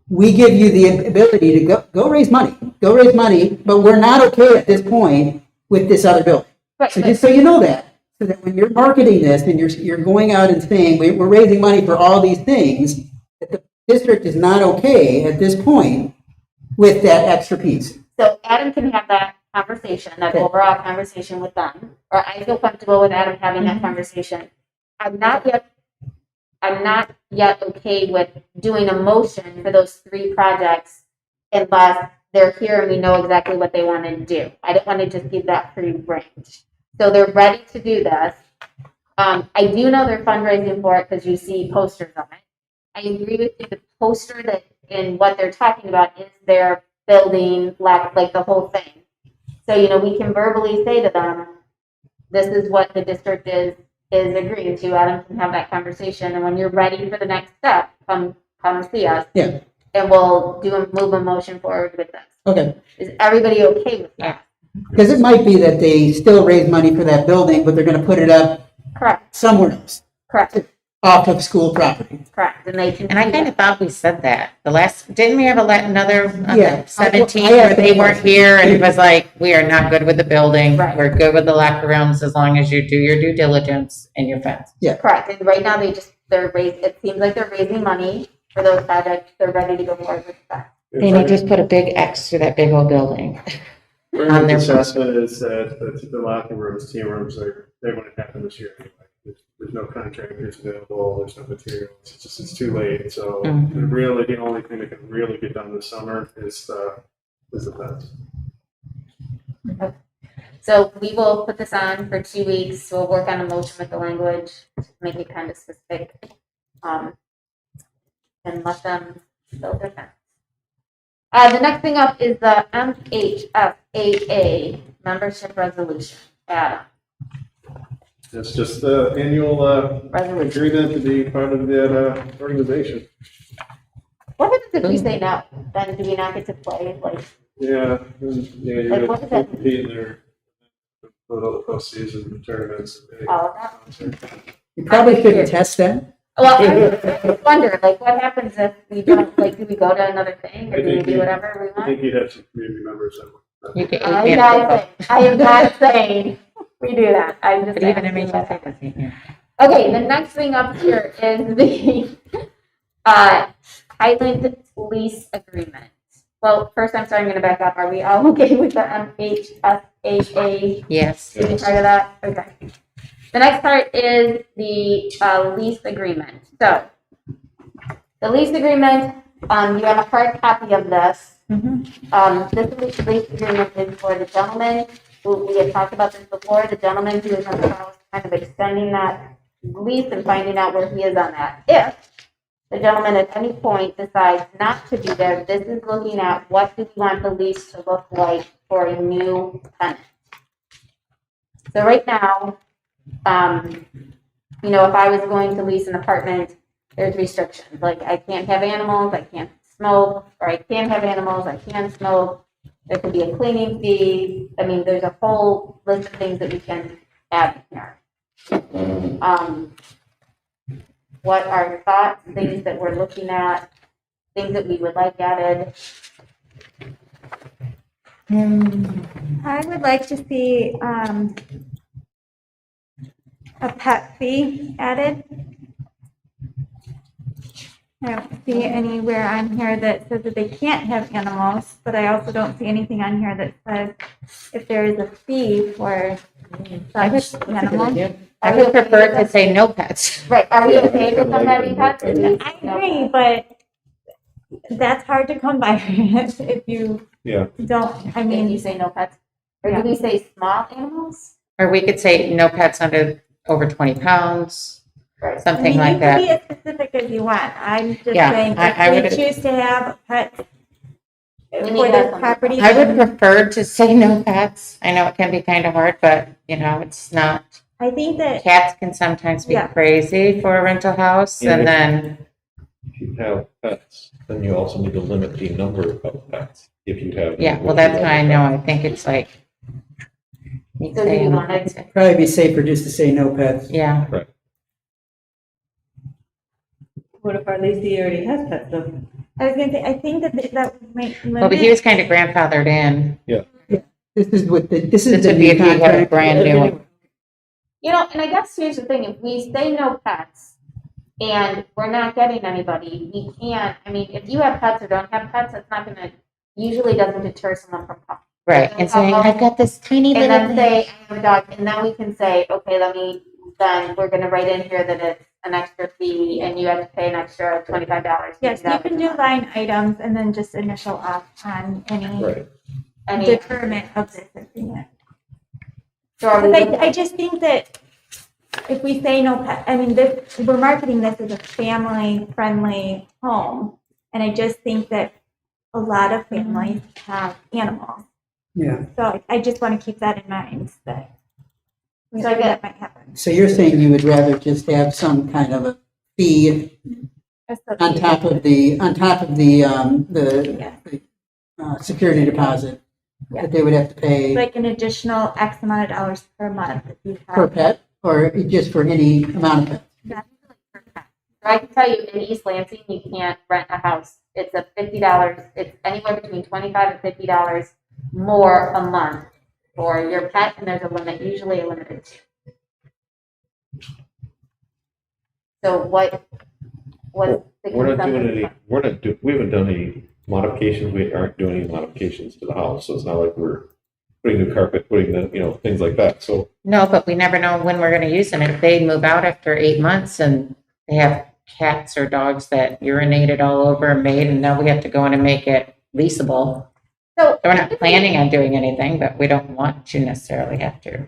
we give you the ability to go raise money, but we're not okay at this point with this other building. Right, So just so you know that, so that when you're marketing this and you're going out and saying, we're raising money for all these things, that the district is not okay at this point with that extra piece. So Adam can have that conversation, that Okay. overall conversation with them, or I feel comfortable with Adam having that conversation. I'm not yet okay with doing a motion for those 3 projects unless they're here and we know exactly what they want to do. I don't want to just give that free range. So they're ready to do this. I do know they're fundraising for it because you see posters on it. I agree with you. The poster that in what they're talking about is their building, like the whole thing. So, you know, we can verbally say to them, this is what the district is agreeing to. Adam can have that conversation. And when you're ready for the next step, come see us. Yeah. And we'll move a motion forward with this. Okay. Is everybody okay with that? Because it might be that they still raise money for that building, but they're going to put it up Correct, somewhere else, correct, off of school property. correct. And they can. And I do kind that. of thought we said that. Didn't we have another on Yeah. the 17th I where asked they that weren't question. here and it was like, we are not good with the building. Right. We're good with the locker rooms as long as you do your due diligence and your fence. Correct. And right now it seems like they're raising money for those projects. They're ready to go forward with that. They need to just put a big X through that big old building. Our on their assessment is that the locker rooms, team rooms, they're going to happen this year anyway. There's no contractors available, there's no materials, it's too late. So Mhm. really, the only thing that can really get done this summer is the fence. So we will put this on for 2 weeks. We'll work on a motion with the language to make it kind of specific. And let them build their fence. The next thing up is the MHFAA membership resolution. Adam, It's just the annual resolution. agreement to be part of that organization. What happens if we say no? Then do we not get to play? Like, Yeah, you're Like, going what does that to compete in their little postseason tournaments. all of that? You probably shouldn't test that. Well, I wonder, like, what happens if we don't, like, do we go to another thing or do we do whatever we I want? think you'd have some community members that would. You can, I am not saying we do that. I'm just But even asking. MHFA doesn't, yeah. Okay, the next thing up here is the Highland lease agreement. Well, first, I'm sorry, I'm gonna back up. Are we all okay with the MHFAA? Yes. Is it part of that? Okay. The next part is the lease agreement. So, the lease agreement, you have a hard copy of this. This lease agreement is for the gentleman who, we had talked about this before, the gentleman who is on the house, kind of extending that lease and finding out where he is on that. If the gentleman at any point decides not to be there, this is looking at what do we want the lease to look like for a new tenant. So right now, you know, if I was going to lease an apartment, there's restrictions, like I can't have animals, I can't smoke, or I can have animals, I can smoke. There could be a cleaning fee. I mean, there's a whole list of things that we can add here. What are your thoughts, things that we're looking at, things that we would like added? I would like to see, a pet fee added. I don't see anywhere on here that says that they can't have animals, but I also don't see anything on here that says if there is a fee for such animals. I would prefer to say no pets. Right, are we okay with them having pets? I agree, but that's hard to come by if you Yeah. don't, I If you mean, say no pets, or do we say small animals? Or we could say no pets under over 20 pounds, Right. something like that. You can be as specific as you want. I'm just Yeah, saying, I if would- we choose to have pets We for need to have this some- property. I would then prefer to say no pets. I know it can be kind of hard, but it's not. I think that, Cats can sometimes be Yeah. crazy for a rental house, Yeah. and then, If you have pets, then you also need to limit the number of pets. If you have. yeah, well, that's why I know, I think it's like. you So do say you no want pets. it? Probably be safer just to say no pets. Yeah, What if our leasee already has pets though? I was gonna say, I think that that would make well, but he limit. was kind of grandfathered in. This is what the, this is This the would be new if you had a contract. brand new one. And I guess here's the thing, if we say no pets and we're not getting anybody, we can't, if you have pets or don't have pets, it's not gonna, usually doesn't deter someone from coming. Right, and saying, I've got this tiny And little then thing. say, I have a dog, and then we can say, okay, then we're gonna write in here that it's an extra fee and you have to pay an extra $25. Yes, you can do line items and then just initial off on any Right. deferment of this agreement. So are we Because I just think that if we say no pet, we're marketing this as a family-friendly home. And I just think that a lot of families have animals. Yeah. So I just want to keep that in mind, that So I get- that might happen. So you're saying you would rather just have some kind of a fee on top of the, security deposit that they would have to pay Like an additional X amount of dollars per month if you have. per pet, or just for any amount of pets? So I can tell you, in East Lansing, you can't rent a house. It's a $50, it's anywhere between $25 and $50 more a month for your pet, and there's a limit, usually a limited two. So what was the We're not doing consensus? we haven't done any modifications, we aren't doing any modifications to the house, so it's not like we're putting new carpet, putting the, things like that, so. No, but we never know when we're gonna use them. If they move out after 8 months and they have cats or dogs that urinated all over and made, and now we have to go in and make it leasable. So We're not planning on doing anything, but we don't want to necessarily have to.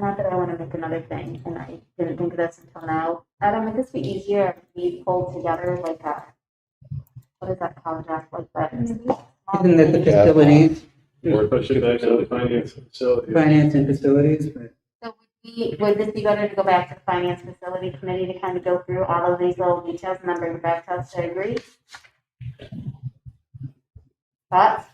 Not that I want to make another thing, and I didn't think of this until now. Adam, would this be easier if we pulled together like a, what is that called, Jeff? Like that. Isn't that the facilities, Or push it back to the finance facility. finance and facilities? But So would this be better to go back to the finance facility committee to kind of go through all of these little details and then bring it back to us to agree? Thoughts?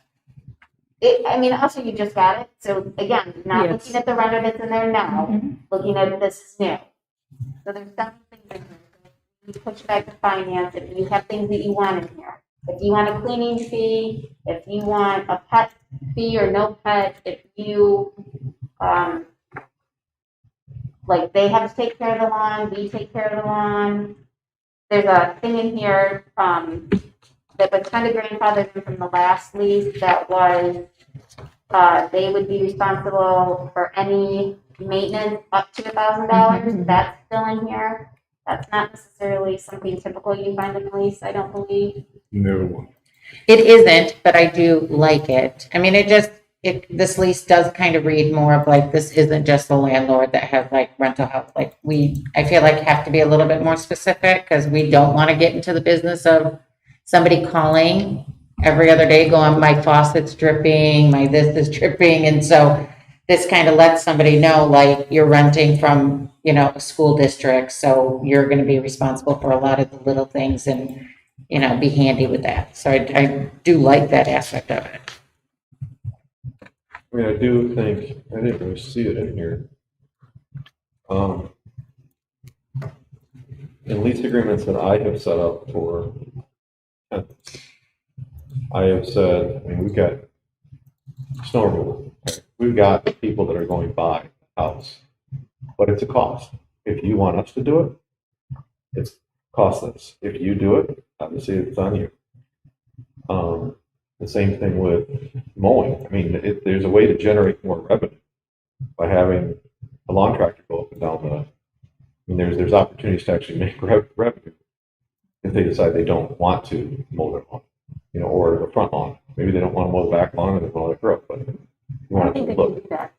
Also you just got it, so again, not Yes. looking at the render that's in there now, looking at this is new. So there's some things in here. You push back to finance if you have things that you want in here. If you want a cleaning fee, if you want a pet fee or no pet, if you, like they have to take care of the lawn, we take care of the lawn. There's a thing in here, that was kind of grandfathered in from the last lease that was, they would be responsible for any maintenance up to $1,000. That's still in here. That's not necessarily something typical you find in the lease, I don't believe. No. It isn't, but I do like it. This lease does kind of read more of like, this isn't just the landlord that has like rental house. Like I feel like have to be a little bit more specific because we don't want to get into the business of somebody calling every other day going, my faucet's dripping, my this is dripping. And so this kind of lets somebody know, like, you're renting from, a school district. So you're going to be responsible for a lot of the little things and, be handy with that. So I do like that aspect of it. I do think, I didn't really see it in here. In lease agreements that I have set up for tenants, I have said, I mean, we've got snow removal. We've got people that are going by the house, but it's a cost. If you want us to do it, it's costless. If you do it, obviously it's on you. The same thing with mowing. I mean, there's a way to generate more revenue by having a lawn tractor go up and down I mean, there's opportunities to actually make revenue if they decide they don't want to mow their lawn, or the front lawn. Maybe they don't want to mow the back lawn and they want to grow, but you I want think to they can look. do that.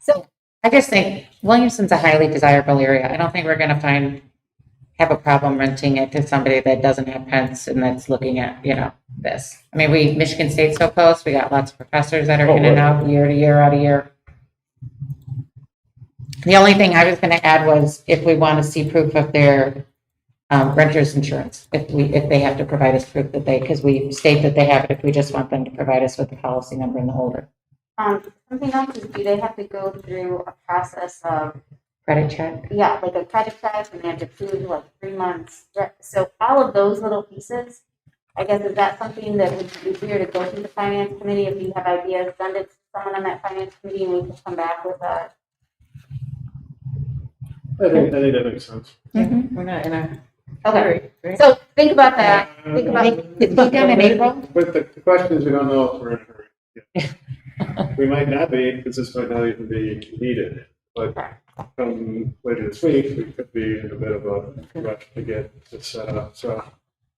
So, I just think Williamston's a highly desirable area. I don't think we're gonna have a problem renting it to somebody that doesn't have pets and that's looking at, this. I mean, Michigan State's so close, we got lots of professors that are in and out, year to year, out of year. The only thing I was gonna add was if we want to see proof of their renter's insurance, if they have to provide us proof because we state that they have it, if we just want them to provide us with the policy number and the holder. something else is, do they have to go through a process of, Credit check. yeah, like a credit check, and they have to prove like 3 months? So all of those little pieces, I guess, is that something that would be easier to go through the finance committee? If you have ideas, send it to someone on that finance committee, and we can come back with a. I think that makes sense. We're not in a Okay, hurry, right? so think about that. Think about. It's be done in April. But the question is, we don't know if we're in a hurry. Yeah. We might not be, because this might not even be needed, but come later this week, we could be in a bit of a rush to get this set up, so.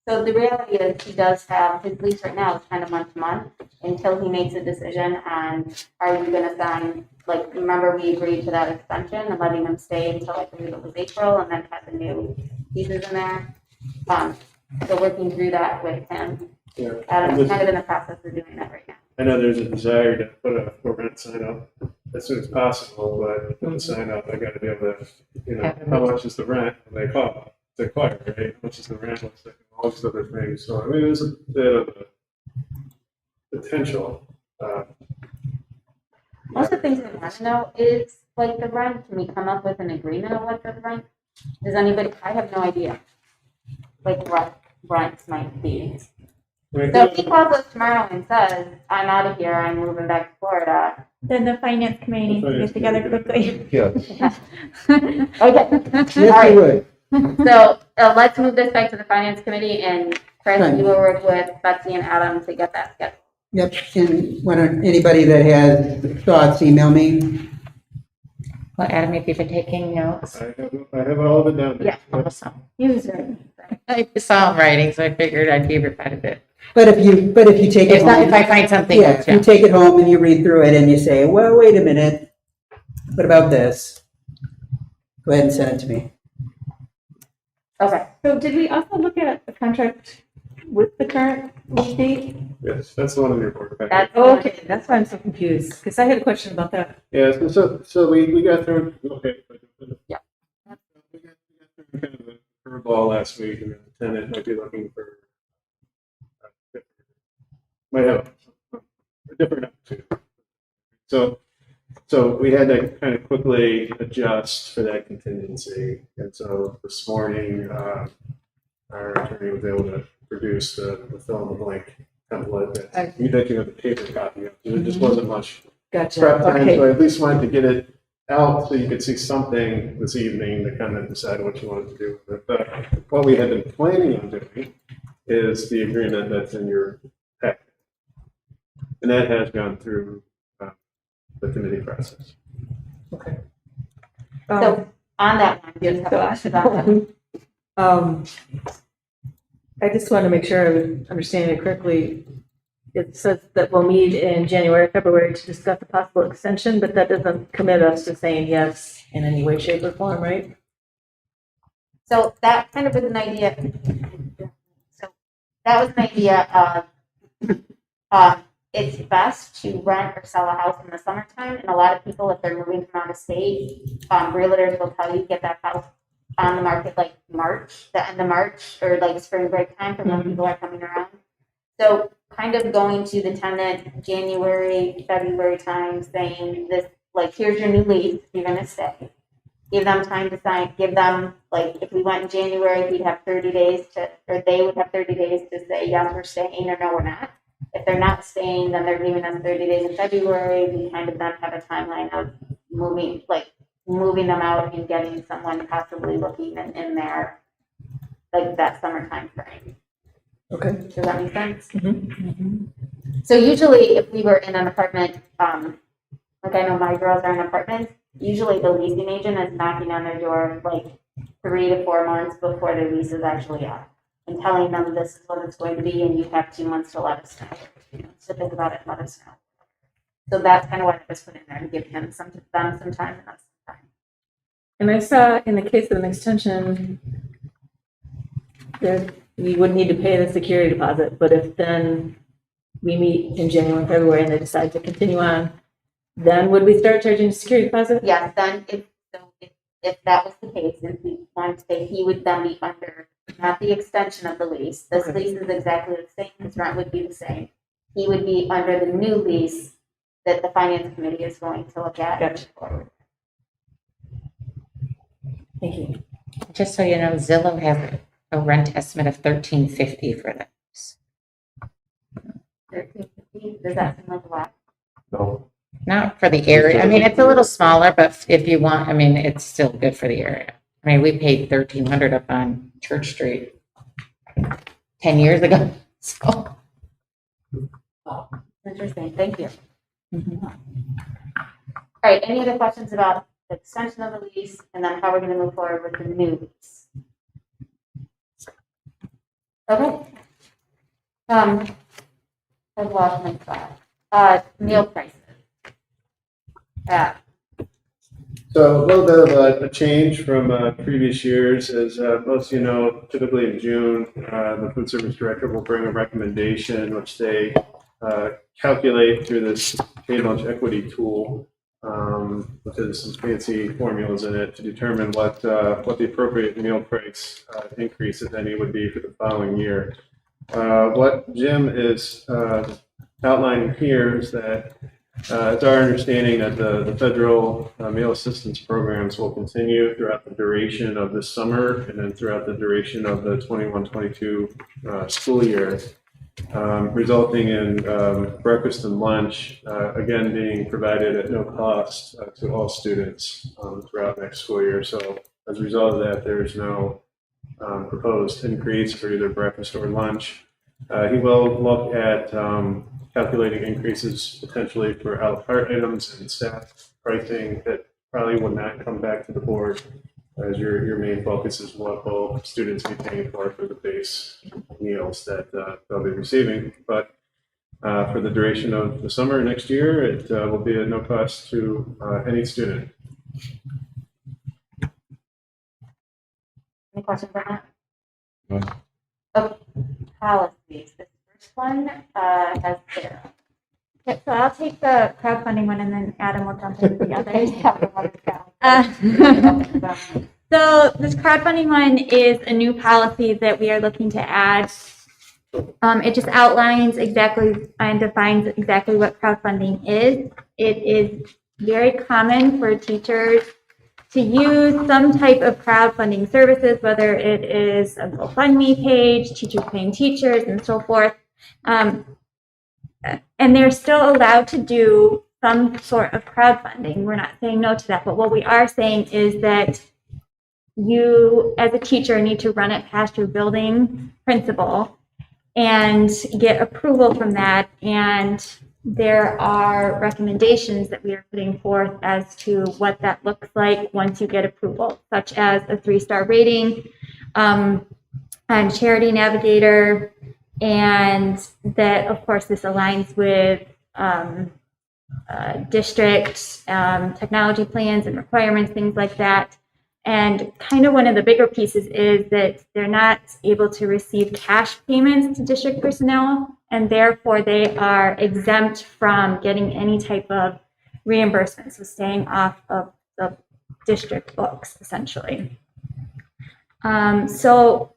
So the reality is, he does have, his lease right now is kind of month to month until he makes a decision on, are you gonna sign, like, remember we agreed to that extension and letting them stay until I believe it was April, and then have the new pieces in there. So working through that with him. Yeah. Adam's kind of in the process of doing that right now. I know there's a desire to put a for rent sign up as soon as possible, but with the sign up, I gotta be able to, how much is the rent when they call to acquire, right? How much is the rent, what's the, all these other things, so I mean, there's a bit of a potential. Most of the things I want to know is, like, the rent, can we come up with an agreement of what the rent? Does anybody, I have no idea, like, what rents might be. I mean, So if he calls us tomorrow and says, I'm out of here, I'm moving back to Florida. Then the finance committee needs to get together quickly. Yes. Okay. Yes, All you right. would. So let's move this back to the finance committee, and Chris, Right. you will work with Betsy and Adam to get that scheduled. Yep, and why don't, anybody that has thoughts, email me. Well, Adam, if you've been taking notes. I have all of it down there. Yeah. Awesome. User. I saw him writing, so I figured I'd be repetitive. But if you take it If not, home. if I find something, Yeah, if you yeah. take it home and you read through it and you say, well, wait a minute, what about this? Go ahead and send it to me. Okay. So did we also look at a contract with the current lease date? Yes, that's the one in your board packet. That's Oh, okay, that's why I'm so confused, because I had a question about that. Yeah, so we got through, okay. Yeah. We got through kind of a curveball last week, and the tenant might be looking for, might have a different opportunity. So we had to kind of quickly adjust for that contingency, and so this morning, our attorney was able to produce the fill in the blank template that you think you have the paper copy of. There just wasn't much Gotcha, prep time, okay. so I at least wanted to get it out so you could see something this evening to kind of decide what you wanted to do with it. But what we had been planning on doing is the agreement that's in your packet. And that has gone through the committee process. Okay. So on that one, do you have questions on that? I just want to make sure I was understanding it correctly. It says that we'll meet in January, February to discuss the possible extension, but that doesn't commit us to saying yes in any way, shape, or form, right? So that kind of was an idea. So that was an idea of, it's best to rent or sell a house in the summertime. And a lot of people, if they're moving from out of state, realtors will tell you to get that house on the market like March, the end of March, or like spring break time for when people are coming around. So kind of going to the tenant January, February time, saying this, like, here's your new lease, you're gonna stay. give them time to sign, give them, like, if we went in January, we'd have 30 days to, or they would have 30 days to say, yes, we're staying, or no, we're not. If they're not staying, then they're giving us 30 days in February. We kind of then have a timeline of moving them out and getting someone possibly looking in there, like that summer time frame. Okay. Does that make sense? So usually if we were in an apartment, like I know my girls are in apartments, usually the leasing agent is knocking on their door like 3 to 4 months before their lease is actually up and telling them this is what it's going to be and you have 2 months to let us know. So think about it and let us know. So that's kind of what I was put in there to give them some time and us some time. And I saw in the case of an extension, there, we would need to pay the security deposit, but if then we meet in January and February and they decide to continue on, then would we start charging security deposit? Yes, then if that was the case, if we wanted to pay, he would then be under, not the extension of the lease. This Okay. lease is exactly the same, his rent would be the same. He would be under the new lease that the finance committee is going to look at. Gotcha. Thank you. Just so you know, Zillow has a rent estimate of $13.50 for this. Does that seem like a lot? No. Not for the area. I mean, it's a little smaller, but if you want, I mean, it's still good for the area. I mean, we paid $1,300 up on Church Street 10 years ago. So, Interesting, thank you. All right, any other questions about the extension of the lease and then how we're going to move forward with the new lease? Okay. I've lost my thought. Meal prices. Yeah. So a little bit of a change from previous years. As most of you know, typically in June, the food service director will bring a recommendation, which they calculate through this paid lunch equity tool, which has some fancy formulas in it to determine what the appropriate meal price increase, if any, would be for the following year. What Jim is outlining here is that it's our understanding that the federal meal assistance programs will continue throughout the duration of this summer and then throughout the duration of the 21-22 school year, resulting in breakfast and lunch, again, being provided at no cost to all students throughout next school year. So as a result of that, there is no proposed increase for either breakfast or lunch. He will look at calculating increases potentially for a la carte items and staff pricing that probably would not come back to the board, as your main focus is what will students be paying for the base meals that they'll be receiving. But for the duration of the summer next year, it will be at no cost to any student. Any questions on that? No. Okay, policies. This first one has Sarah. Okay, so I'll take the crowdfunding one and then Adam will jump into the others. So this crowdfunding one is a new policy that we are looking to add. It just outlines exactly and defines exactly what crowdfunding is. It is very common for teachers to use some type of crowdfunding services, whether it is a GoFundMe page, teachers paying teachers, and so forth. And they're still allowed to do some sort of crowdfunding. We're not saying no to that, but what we are saying is that you, as a teacher, need to run it past your building principal and get approval from that. And there are recommendations that we are putting forth as to what that looks like once you get approval, such as a 3-star rating on Charity Navigator, and that, of course, this aligns with district technology plans and requirements, things like that. And kind of one of the bigger pieces is that they're not able to receive cash payments to district personnel, and therefore they are exempt from getting any type of reimbursement, so staying off of the district books, essentially. So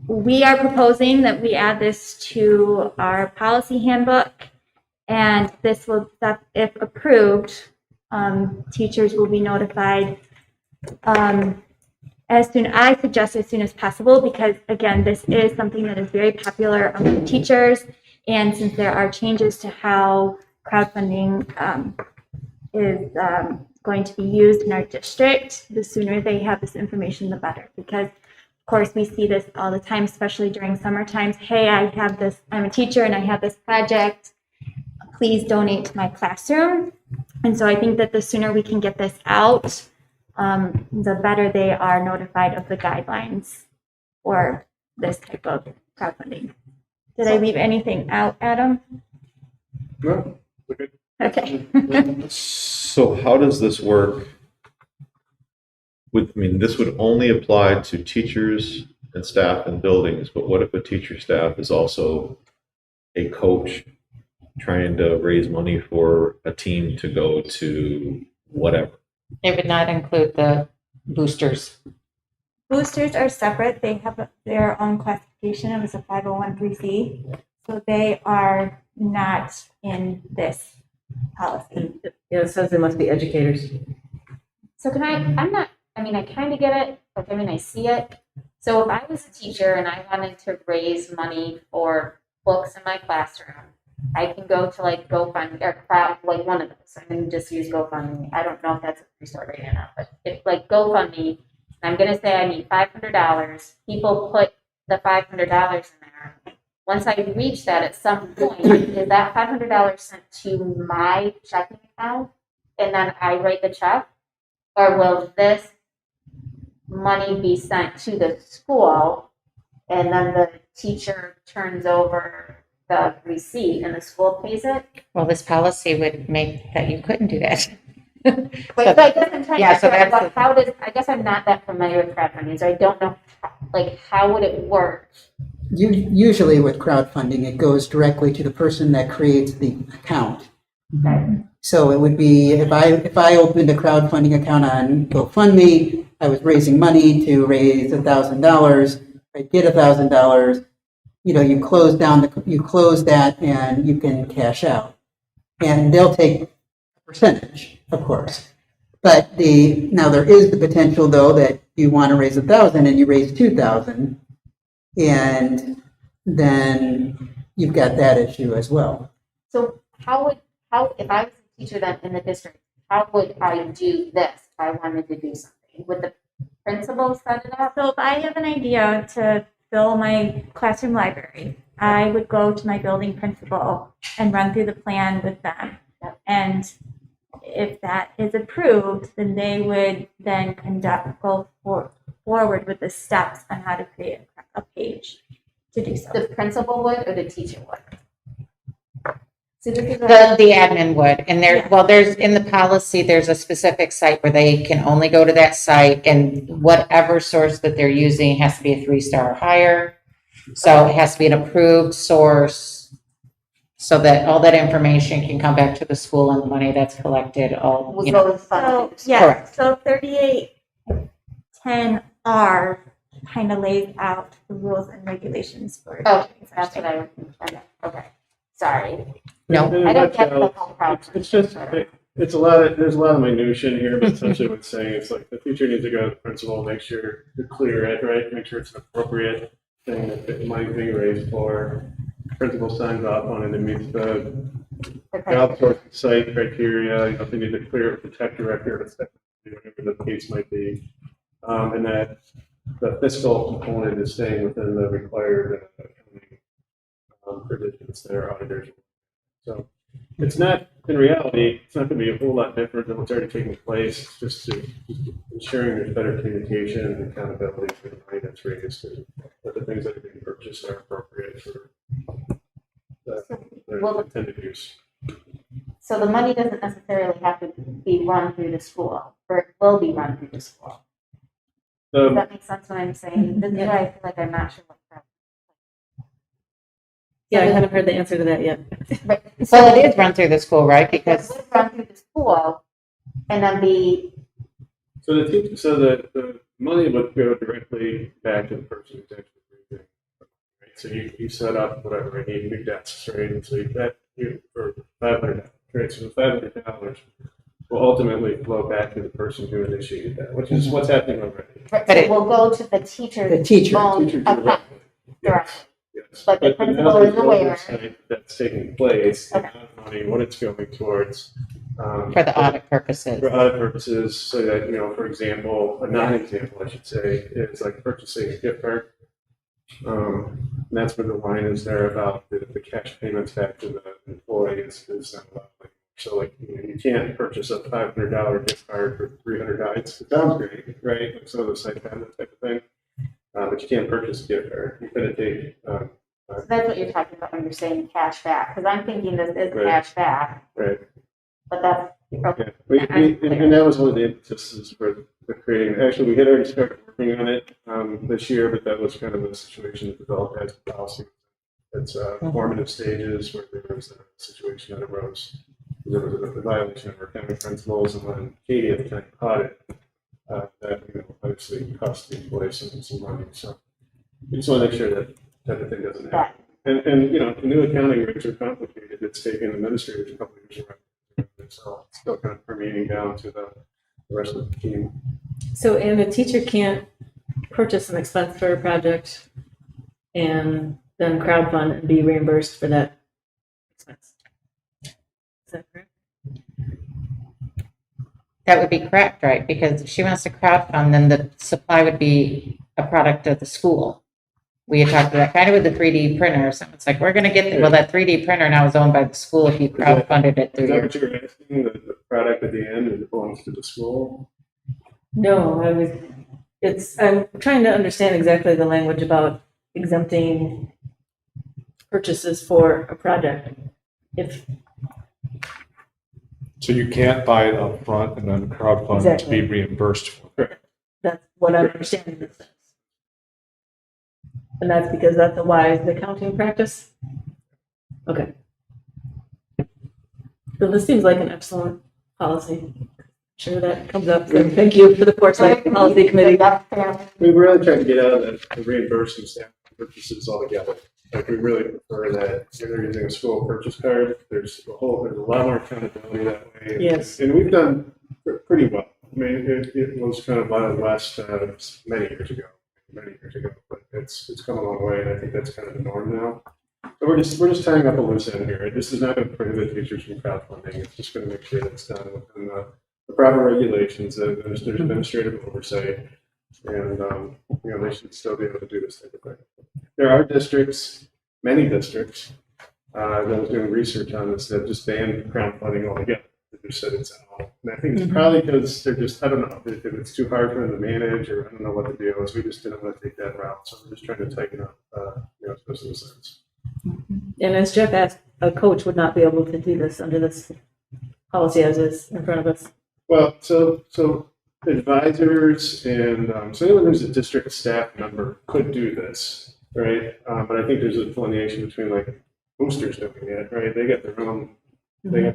we are proposing that we add this to our policy handbook, and this will, if approved, teachers will be notified I suggest as soon as possible, because again, this is something that is very popular among teachers. And since there are changes to how crowdfunding is going to be used in our district, the sooner they have this information, the better. Because of course, we see this all the time, especially during summer times. Hey, I'm a teacher and I have this project. Please donate to my classroom. And so I think that the sooner we can get this out, the better they are notified of the guidelines for this type of crowdfunding. Did I leave anything out, Adam? No, we're good. Okay. So how does this work? This would only apply to teachers and staff in buildings, but what if a teacher staff is also a coach trying to raise money for a team to go to whatever? It would not include the boosters. Boosters are separate. They have their own classification. It was a 501(c), so they are not in this policy. Yeah, it says they must be educators. So I kind of get it, like, I see it. So if I was a teacher and I wanted to raise money for books in my classroom, I can go to like GoFundMe or crowd, like one of those. I can just use GoFundMe. I don't know if that's a resource right now, but if like GoFundMe, I'm going to say I need $500. People put the $500 in there. Once I reach that at some point, is that $500 sent to my checking account and then I write the check? Or will this money be sent to the school and then the teacher turns over the receipt and the school pays it? Well, this policy would make that you couldn't do that. But I guess I'm trying Yeah, to so figure that's out I guess I'm not that familiar with crowdfunding, so I don't know, like, how would it work? Usually with crowdfunding, it goes directly to the person that creates the account. So it would be, if I opened a crowdfunding account on GoFundMe, I was raising money to raise $1,000. I get $1,000. You close that and you can cash out, and they'll take a percentage, of course. But now there is the potential though that you want to raise 1,000 and you raise 2,000, and then you've got that issue as well. So if I was a teacher then in the district, how would I do this if I wanted to do something? Would the principal set it up? So if I have an idea to fill my classroom library, I would go to my building principal and run through the plan with them. And if that is approved, then they would then go forward with the steps on how to create a page to do so. The principal would or the teacher would? So this is The admin would, and there's in the policy, there's a specific site where they can only go to that site, and whatever source that they're using has to be a 3-star or higher. So it has to be an approved source so that all that information can come back to the school and the money that's collected all, So, yeah, Correct. so 3810R kind of lays out the rules and regulations for. Oh, that's what I was thinking. Okay, sorry. No. In a I don't get the nutshell, whole problem. It's just, there's a lot of minutia in here, but essentially what's saying is like the teacher needs to go to the principal, make sure to clear it, right? Make sure it's an appropriate thing that the money's being raised for. Principal signs off on it, it meets the outsourcing site criteria, if they need to clear it with the tech director, whatever the case might be. And that the fiscal component is staying within the required provisions that our auditors. So it's not, in reality, it's not going to be a whole lot different than what's already taking place. It's just ensuring there's better communication and accountability for the money that's raised, and that the things that are being purchased are appropriate for the intended use. So the money doesn't necessarily have to be run through the school, or it will be run through the school. Does that make sense what I'm saying? This is why I feel like I'm not sure what that. Yeah, I haven't heard the answer to that yet. Right. So it is run through the school, right? Because It would run through the school and then be, So the money would go directly back to the person who's actually raising. Right? So you set up whatever, you need new desks, right? And so you for $500, right? So the $500 will ultimately flow back to the person who initiated that, which is what's happening already. But But it it- will go to the teacher's The teacher. own Teacher account. directly. Correct. Yes. But the now principal there's is aware. oversight that's taking place, the Okay. amount of money, what it's going towards. For the audit purposes. For audit purposes, so that, for example, a non-example, I should say, is like purchasing a gift card. And that's where the line is there about the cash payments back to the employee is not allowed. So like, you can't purchase a $500 gift card for $300. It sounds great, right? Like some of the site that type of thing. But you can't purchase a gift card. You're gonna take, So that's what you're talking about when you're saying cash back, because I'm thinking this is Right. cash back, right? but that's, okay. Yeah, and that was one of the impetuses for creating, actually, we had already started working on it this year, but that was kind of a situation that developed as a policy. It's formative stages where there was a situation that arose. There was a violation of our county principles, and when Katie at the time caught it, that obviously cost the employees some money. So we just want to make sure that type of thing doesn't happen. And the new accounting rates are complicated. It's taken administrators a couple of years around. So it's still kind of permeating down to the rest of the team. So, and the teacher can't purchase an expense for a project and then crowdfund and be reimbursed for that expense. Is that correct? That would be correct, right? Because if she wants to crowdfund, then the supply would be a product of the school. We had talked about kind of with the 3D printer. So it's like, we're going to get, well, that 3D printer now is owned by the school if you crowdfunded it Is through that your. what you're asking? The product at the end, it belongs to the school? No, I'm trying to understand exactly the language about exempting purchases for a project. If, So you can't buy it up front and then crowdfund to Exactly. be reimbursed for it. that's what I'm understanding this as. And that's because that's a wise accounting practice? Okay. So this seems like an excellent policy. Sure that comes up. So thank you for the Foresight Policy Committee. We really try to get out of the reimbursing staff purchases altogether. Like, we really prefer that if they're using a school purchase card, there's a lot more accountability that way. Yes. And we've done pretty well. I mean, it was kind of Wild West many years ago, but it's come a long way, and I think that's kind of the norm now. So we're just tying up a loose end here. This is not going to prohibit teachers from crowdfunding. It's just going to make sure that it's done within the proper regulations, that there's administrative oversight, and they should still be able to do this type of thing. There are districts, many districts, that was doing research on this that just banned crowdfunding altogether. They just said it's out. And I think it's probably because they're just, I don't know, if it's too hard for them to manage, or I don't know what the deal is. We just didn't want to take that route. So we're just trying to tighten up, especially the sense. And as Jeff asked, a coach would not be able to do this under this policy as is in front of us. Well, so advisors and so anyone who's a district staff member could do this, right? But I think there's a delineation between like boosters doing it, right? They got their own thing.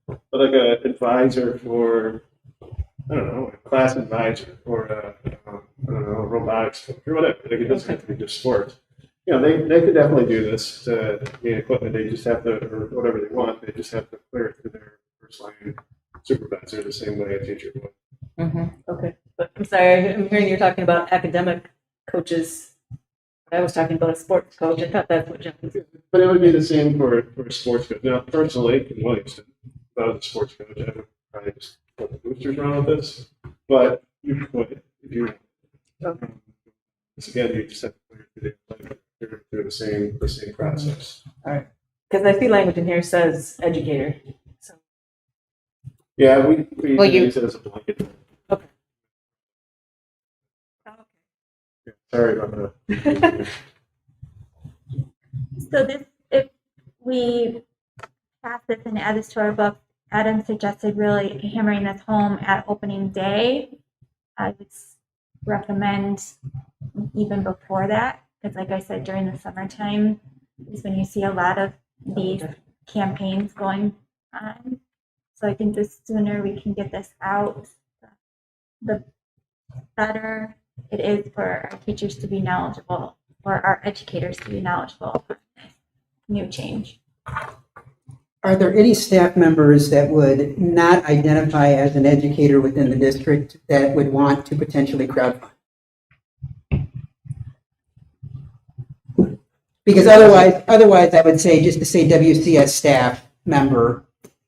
But like a advisor for, I don't know, a class advisor or a robotics coach or whatever. Like, it doesn't have to be just sports. They could definitely do this to gain equipment. They just have to, or whatever they want, they just have to clear it through their first line supervisor the same way a teacher would. Okay, but I'm sorry, I'm hearing you're talking about academic coaches. I was talking about a sports coach. I thought that's what Jeff was. But it would be the same for a sports coach. Now, personally, in Williamston, if I was a sports coach, I would probably just put the boosters around with this. But you could, if you want. Okay. Again, you just have to clear through the same process. Because I see language in here says educator. So, Yeah, we Well, you- use it as a blanket. okay. Yeah, sorry about that. So this, if we pass this and add this to our book, Adam suggested really hammering this home at opening day. I would recommend even before that, because like I said, during the summertime is when you see a lot of these campaigns going on. So I think the sooner we can get this out, the better it is for our teachers to be knowledgeable, or our educators to be knowledgeable of this new change. Are there any staff members that would not identify as an educator within the district that would want to potentially crowdfund? Because otherwise I would say just to say WCS staff member,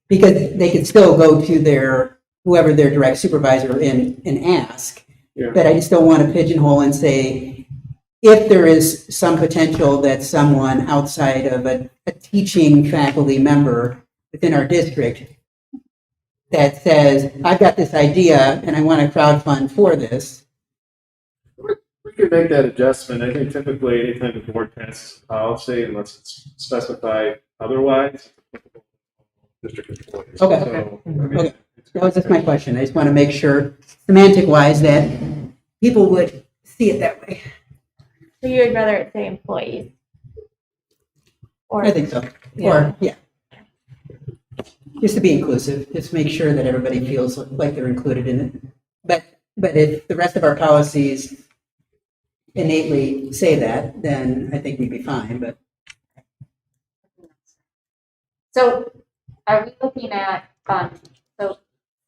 because they could still go to their, whoever their direct supervisor and ask. Yeah. But I just don't want to pigeonhole and say, if there is some potential that someone outside of a teaching faculty member within our district that says, I've got this idea and I want to crowdfund for this. We could make that adjustment. I think typically anytime the board passes a policy, unless it's specified otherwise, district employees. Okay. So, I mean, Okay. That was just my question. I just want to make sure semantic wise that people would see it that way. So you would rather it say employees? Or I think so. Or, yeah. Just to be inclusive, just make sure that everybody feels like they're included in it. But if the rest of our policies innately say that, then I think we'd be fine, but. So are we looking at, so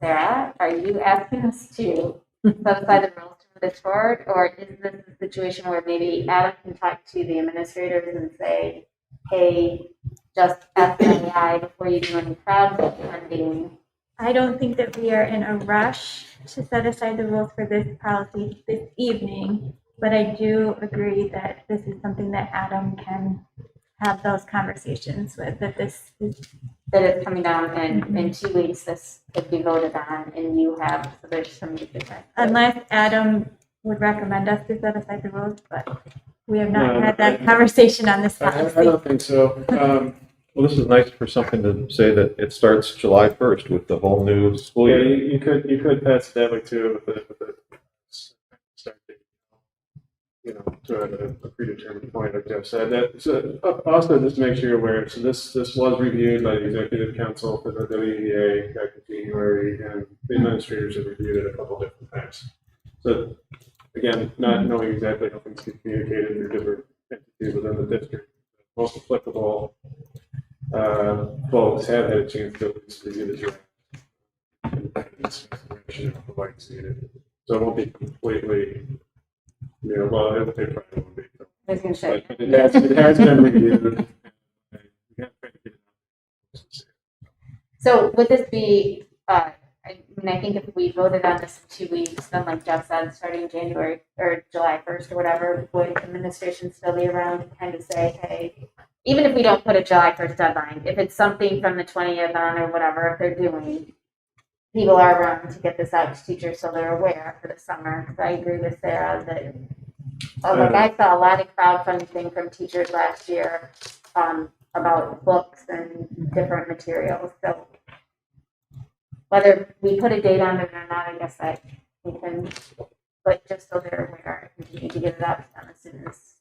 Sarah, are you asking us to set aside the rules to move this forward? Or is this a situation where maybe Adam can talk to the administrators and say, hey, just FYI, before you do any crowdfunding? I don't think that we are in a rush to set aside the rules for this policy this evening, but I do agree that this is something that Adam can have those conversations with, that this is. That it's coming down and in 2 weeks this could be voted on and you have, so there's some different. Unless Adam would recommend us to set aside the rules, but we have not had that conversation on this I policy. don't think so. Well, this is nice for something to say that it starts July 1st with the whole new school Yeah, year. you could pass it that way too with the start date, you know, to a predetermined point, like Jeff said. So also, just to make sure you're aware, so this was reviewed by the executive council for the WEA back in January, and the administrators have reviewed it a couple different times. So again, not knowing exactly how things get communicated through different entities within the district, most applicable folks have had a chance to at least review the draft and discuss the direction of the lights needed. So it won't be completely, you know, well, it probably won't be. I was gonna say. But it has been reviewed. So would this be, I mean, I think if we voted on this in 2 weeks, then like Jeff said, starting January or July 1st or whatever, would administration still be around to kind of say, hey, even if we don't put a July 1st deadline, if it's something from the 20th on or whatever, if they're doing, people are around to get this out to teachers so they're aware for the summer. Because I agree with Sarah that, like I saw a lot of crowdfunding from teachers last year about books and different materials. So whether we put a date on it or not, I guess that we can, but just so they're aware, continue to get it out to them as soon as,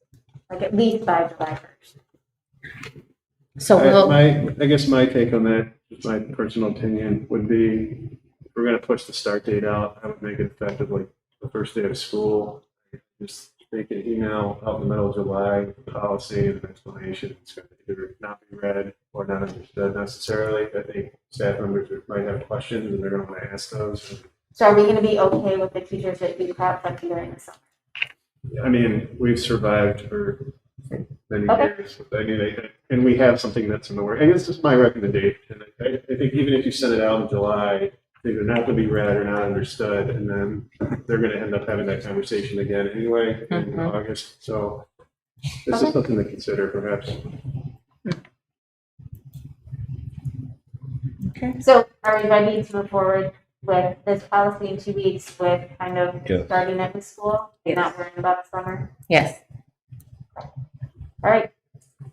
like at least by July 1st. So we'll, I guess my take on that, my personal opinion, would be if we're going to push the start date out, I would make it effective like the first day of school. Just make an email out in the middle of July, policy and an explanation. It's going to either not be read or not understood necessarily. I think staff members might have questions and they're going to want to ask those. So are we going to be okay with the teachers that do crowdfunding during the summer? I mean, we've survived for many Okay. years. I mean, and we have something that's in the work. I guess this is my recommendation. I think even if you send it out in July, they're not going to be read or not understood, and then they're going to end up having that conversation again anyway in August. So this is something to consider, perhaps. okay. So are we ready to move forward with this policy in 2 weeks with kind of Yes. starting at the school? Not worrying about the summer? Yes. All right.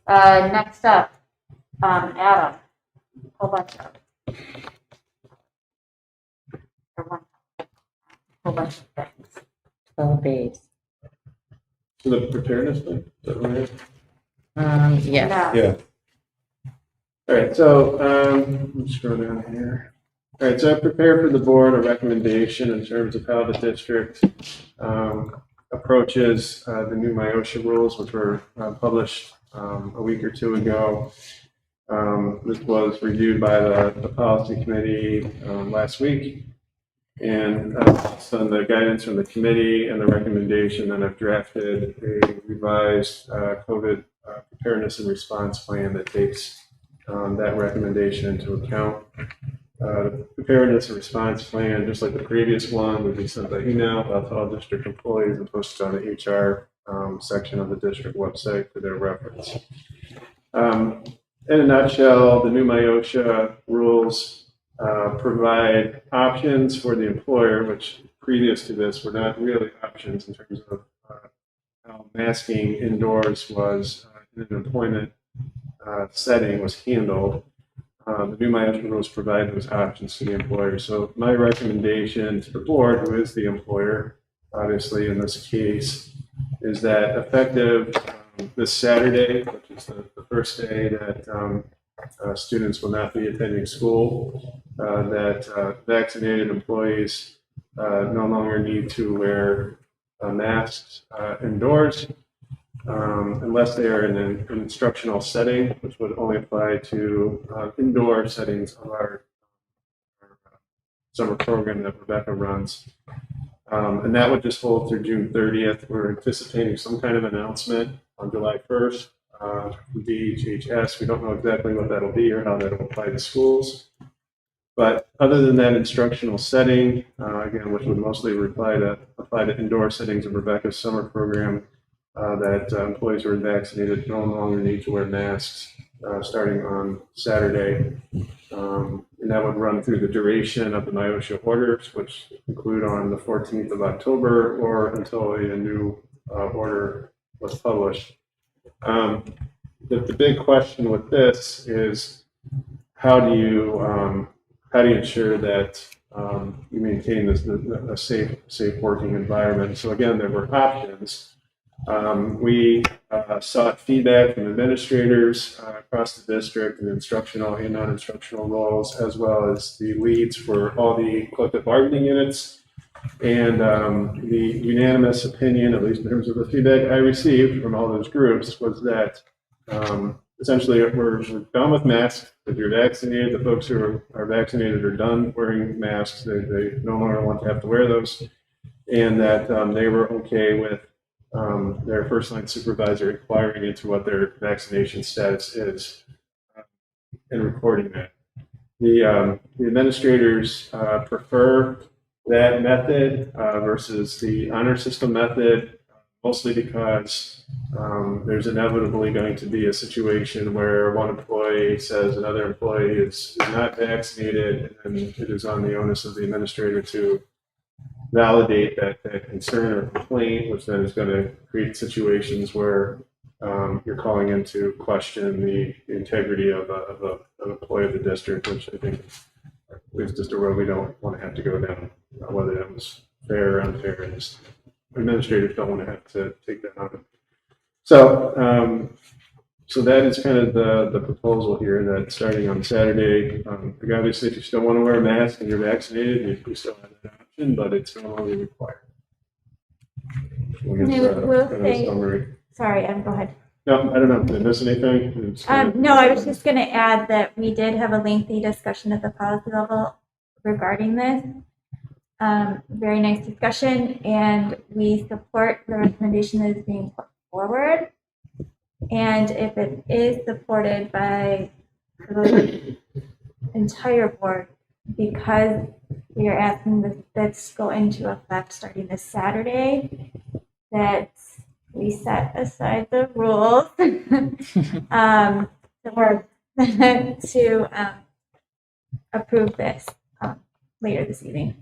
Next up, Adam. Whole bunch of. Or one. Whole bunch of things. 12 days. So the preparedness thing, is that what it is? Yes. No. Yeah. All right, so let's scroll down here. All right, so I prepared for the board a recommendation in terms of how the district approaches the new MIOSHA rules, which were published a week or two ago. This was reviewed by the policy committee last week. And based on the guidance from the committee and the recommendation, then I've drafted a revised COVID preparedness and response plan that takes that recommendation into account. The preparedness and response plan, just like the previous one, would be sent by email out to all district employees and posted on the HR section of the district website for their reference. In a nutshell, the new MIOSHA rules provide options for the employer, which previous to this were not really options in terms of how masking indoors was in an employment setting was handled. The new MIOSHA rules provide those options to the employer. So my recommendation to the board, who is the employer, obviously in this case, is that effective this Saturday, which is the first day that students will not be attending school, that vaccinated employees no longer need to wear masks indoors unless they are in an instructional setting, which would only apply to indoor settings of our summer program that Rebecca runs. And that would just hold through June 30th. We're anticipating some kind of announcement on July 1st. DHHS, we don't know exactly what that'll be or how that'll apply to schools. But other than that instructional setting, again, which would mostly apply to indoor settings of Rebecca's summer program, that employees who are vaccinated no longer need to wear masks starting on Saturday. And that would run through the duration of the MIOSHA orders, which conclude on the 14th of October or until a new order was published. The big question with this is how do you ensure that you maintain a safe working environment? So again, there were options. We sought feedback from administrators across the district in instructional and non-instructional roles, as well as the leads for all the collective bargaining units. And the unanimous opinion, at least in terms of the feedback I received from all those groups, was that essentially we're done with masks. If you're vaccinated, the folks who are vaccinated are done wearing masks. They no longer want to have to wear those. And that they were okay with their first line supervisor inquiring into what their vaccination status is and recording that. The administrators prefer that method versus the honor system method, mostly because there's inevitably going to be a situation where one employee says another employee is not vaccinated, and it is on the onus of the administrator to validate that concern or complaint, which then is going to create situations where you're calling into question the integrity of an employee of the district, which I think is just a road we don't want to have to go down, whether that was fair or unfair. And just administrators don't want to have to take that on. So, so that is kind of the proposal here, that starting on Saturday, obviously if you still want to wear a mask and you're vaccinated, you still have that option, but it's no longer required. Sorry, go ahead. No, I don't know. Did I miss anything? No, I was just going to add that we did have a lengthy discussion at the policy level regarding this. Very nice discussion, and we support the recommendation that is being put forward. And if it is supported by the entire board, because we are asking this go into effect starting this Saturday, that we set aside the rules to approve this later this evening.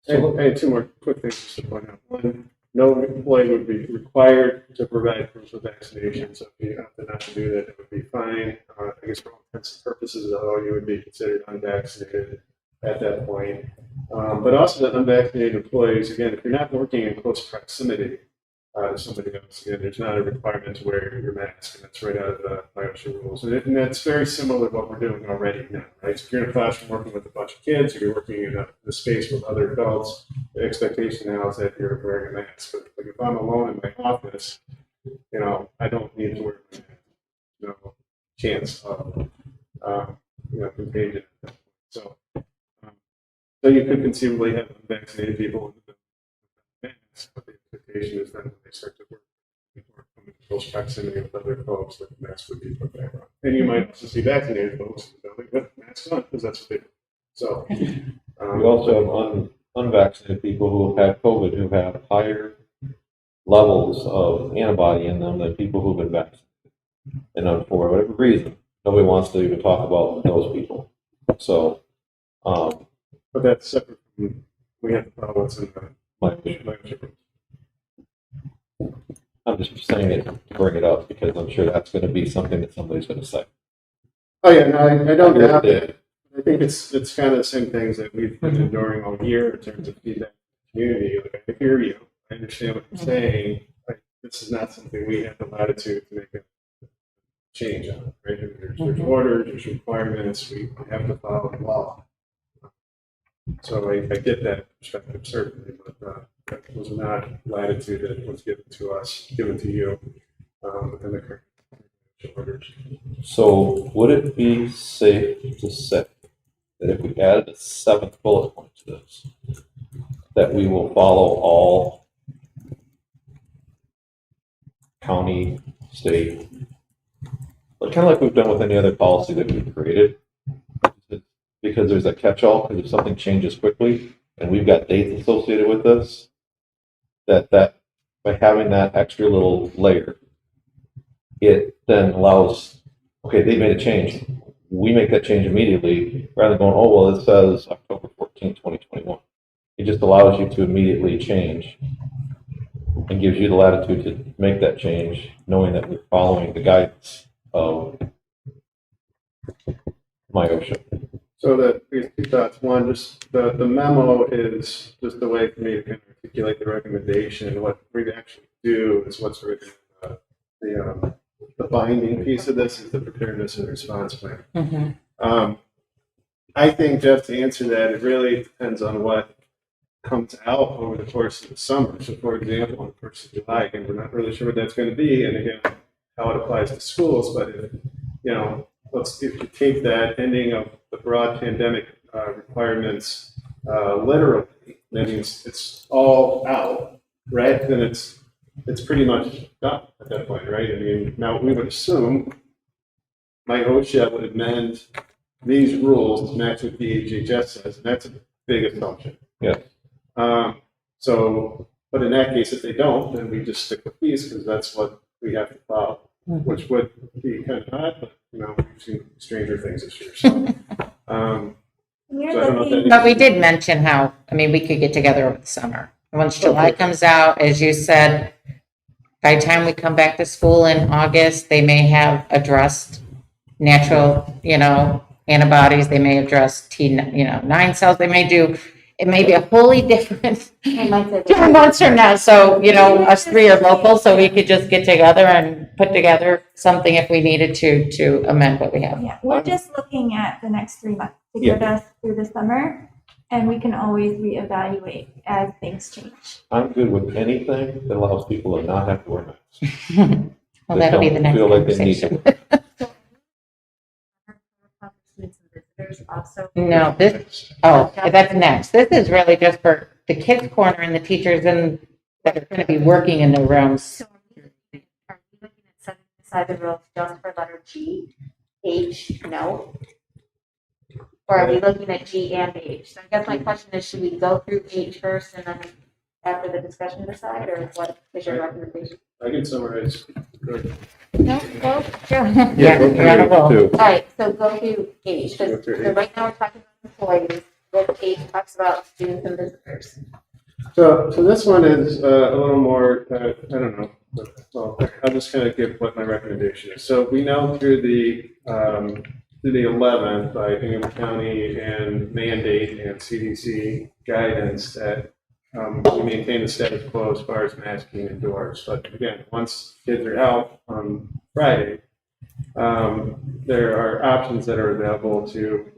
I had two more quick things to point out. One, no employee would be required to provide proof of vaccination, so if you opted not to do that, it would be fine. I guess for all intents and purposes, though, you would be considered unvaccinated at that point. But also the unvaccinated employees, again, if you're not working in close proximity to somebody else, again, there's not a requirement to wear your mask, and that's right out of the MIOSHA rules. And that's very similar to what we're doing already now, right? So if you're in a classroom working with a bunch of kids, or you're working in a space with other adults, the expectation now is that you're wearing a mask. But like if I'm alone in my office, I don't need to wear a mask. No chance of contagion. So, so you could conceivably have unvaccinated people with masks, but the expectation is that when they start to work or come into close proximity with other folks, that the mask would be put back on. And you might also see vaccinated folks in the building with masks on, because that's what they do. So, We also have unvaccinated people who have had COVID who have higher levels of antibody in them than people who've been vaccinated. And for whatever reason, nobody wants to even talk about those people. So, but that's separate from, we have to follow what's in the my I'm just saying it to bring it up because I'm sure that's going to be something that somebody's going to say. Oh, yeah, no, I don't doubt it. I think it's kind of the same things that we've been enduring all year in terms of feedback from the community. Like, I hear you. I understand what you're saying. Like, this is not something we have the latitude to make a change on, right? There's orders, there's requirements, we have to follow the law. So I get that perspective, certainly, but that was not latitude that was given to us, given to you within the current orders. So would it be safe to say that if we added a 7th bullet point to this, that we will follow all county, state, but kind of like we've done with any other policy that we've created, because there's a catch-all, because if something changes quickly and we've got dates associated with this, that by having that extra little layer, it then allows, okay, they made a change. We make that change immediately rather than going, oh, well, it says October 14, 2021. It just allows you to immediately change and gives you the latitude to make that change, knowing that we're following the guidance of MyOSHA. So these two thoughts. One, just the memo is just a way for me to kind of articulate the recommendation. What we actually do is what's written. The binding piece of this is the preparedness and response plan. I think, Jeff, to answer that, it really depends on what comes out over the course of the summer. So, for example, on the 1st of July, again, we're not really sure what that's going to be, and again, how it applies to schools. But if you take that ending of the broad pandemic requirements literally, that means it's all out, right? Then it's pretty much done at that point, right? I mean, now we would assume my OSHA would amend these rules to match what the HHS says, and that's a big assumption. Yeah. But in that case, if they don't, then we just stick with these because that's what we have to follow, which would be kind of odd, but we've seen stranger things this year. So, so I don't know if that But we did mention how, we could get together over the summer. Once July comes out, as you said, by the time we come back to school in August, they may have addressed natural, antibodies. They may have addressed T9 cells. It may be a wholly different 2 months from now. So, us three are local, so we could just get together and put together something if we needed to amend what we have. Yeah, we're just looking at the next 3 months to get us through the summer, and we can always reevaluate as things change. I'm good with anything that allows people to not have to wear masks. Well, that'll be the next feel like they need conversation. to. No, that's next. This is really just for the kids' corner and the teachers that are going to be working in the rooms. So are we looking at setting aside the rules just for letter G, H, no? Or are we looking at G and H? So I guess my question is, should we go through H first and then after the discussion decide, or what is your recommendation? I can summarize. No, go. Yeah, you're on a roll. Too. All right, so go through H. Go through So H. right now we're talking about employees. With H talks about students and visitors. So this one is a little more, I don't know. Well, I'll just kind of give what my recommendation is. So we know through the 11th by Hingham County and mandate and CDC guidance that we maintain the status quo as far as masking indoors. But again, once kids are out on Friday, there are options that are available to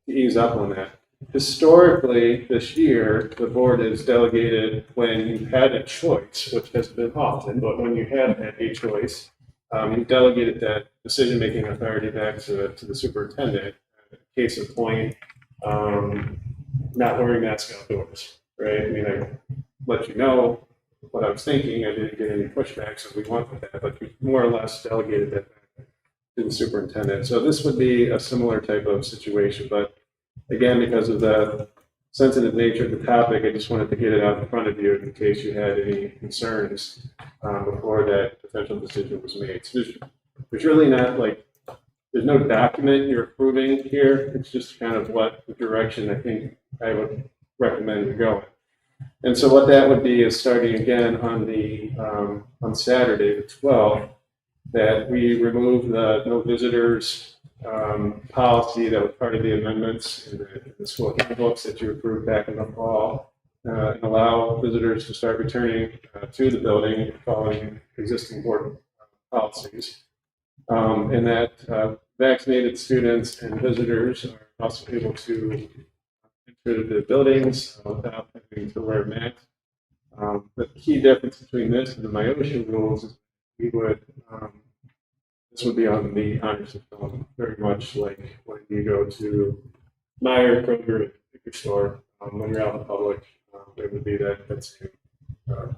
ease up on that. Historically, this year, the board has delegated when you've had a choice, which has been often, but when you have had a choice, you delegated that decision-making authority back to the superintendent. Case in point, not wearing masks outdoors, right? I mean, I let you know what I was thinking. I didn't get any pushback, so we went with that, but we more or less delegated that back to the superintendent. So this would be a similar type of situation, but again, because of the sensitive nature of the topic, I just wanted to get it out in front of you in case you had any concerns before that potential decision was made. So there's really not like, there's no document you're approving here. It's just kind of what the direction I think I would recommend you go in. And so what that would be is starting again on Saturday, the 12th, that we remove the no visitors policy that was part of the amendments in the school handbooks that you approved back in the fall, and allow visitors to start returning to the building following existing board policies. And that vaccinated students and visitors are also able to enter the buildings without having to wear masks. The key difference between this and the MIOSHA rules is we would this would be on the honor system, very much like when you go to Meijer, Kroger, liquor store, when you're out in public, it would be that same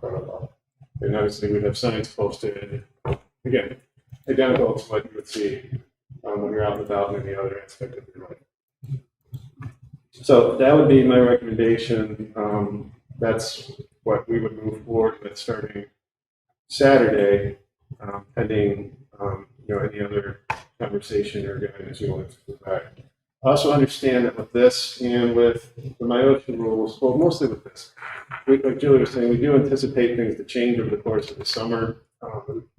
protocol. And obviously we'd have signs posted, again, identical to what you would see when you're out and about in any other aspect of your life. So that would be my recommendation. That's what we would move forward with starting Saturday, pending any other conversation or guidance you want to provide. I also understand that with this and with the MIOSHA rules, well, mostly with this, like Julie was saying, we do anticipate things to change over the course of the summer.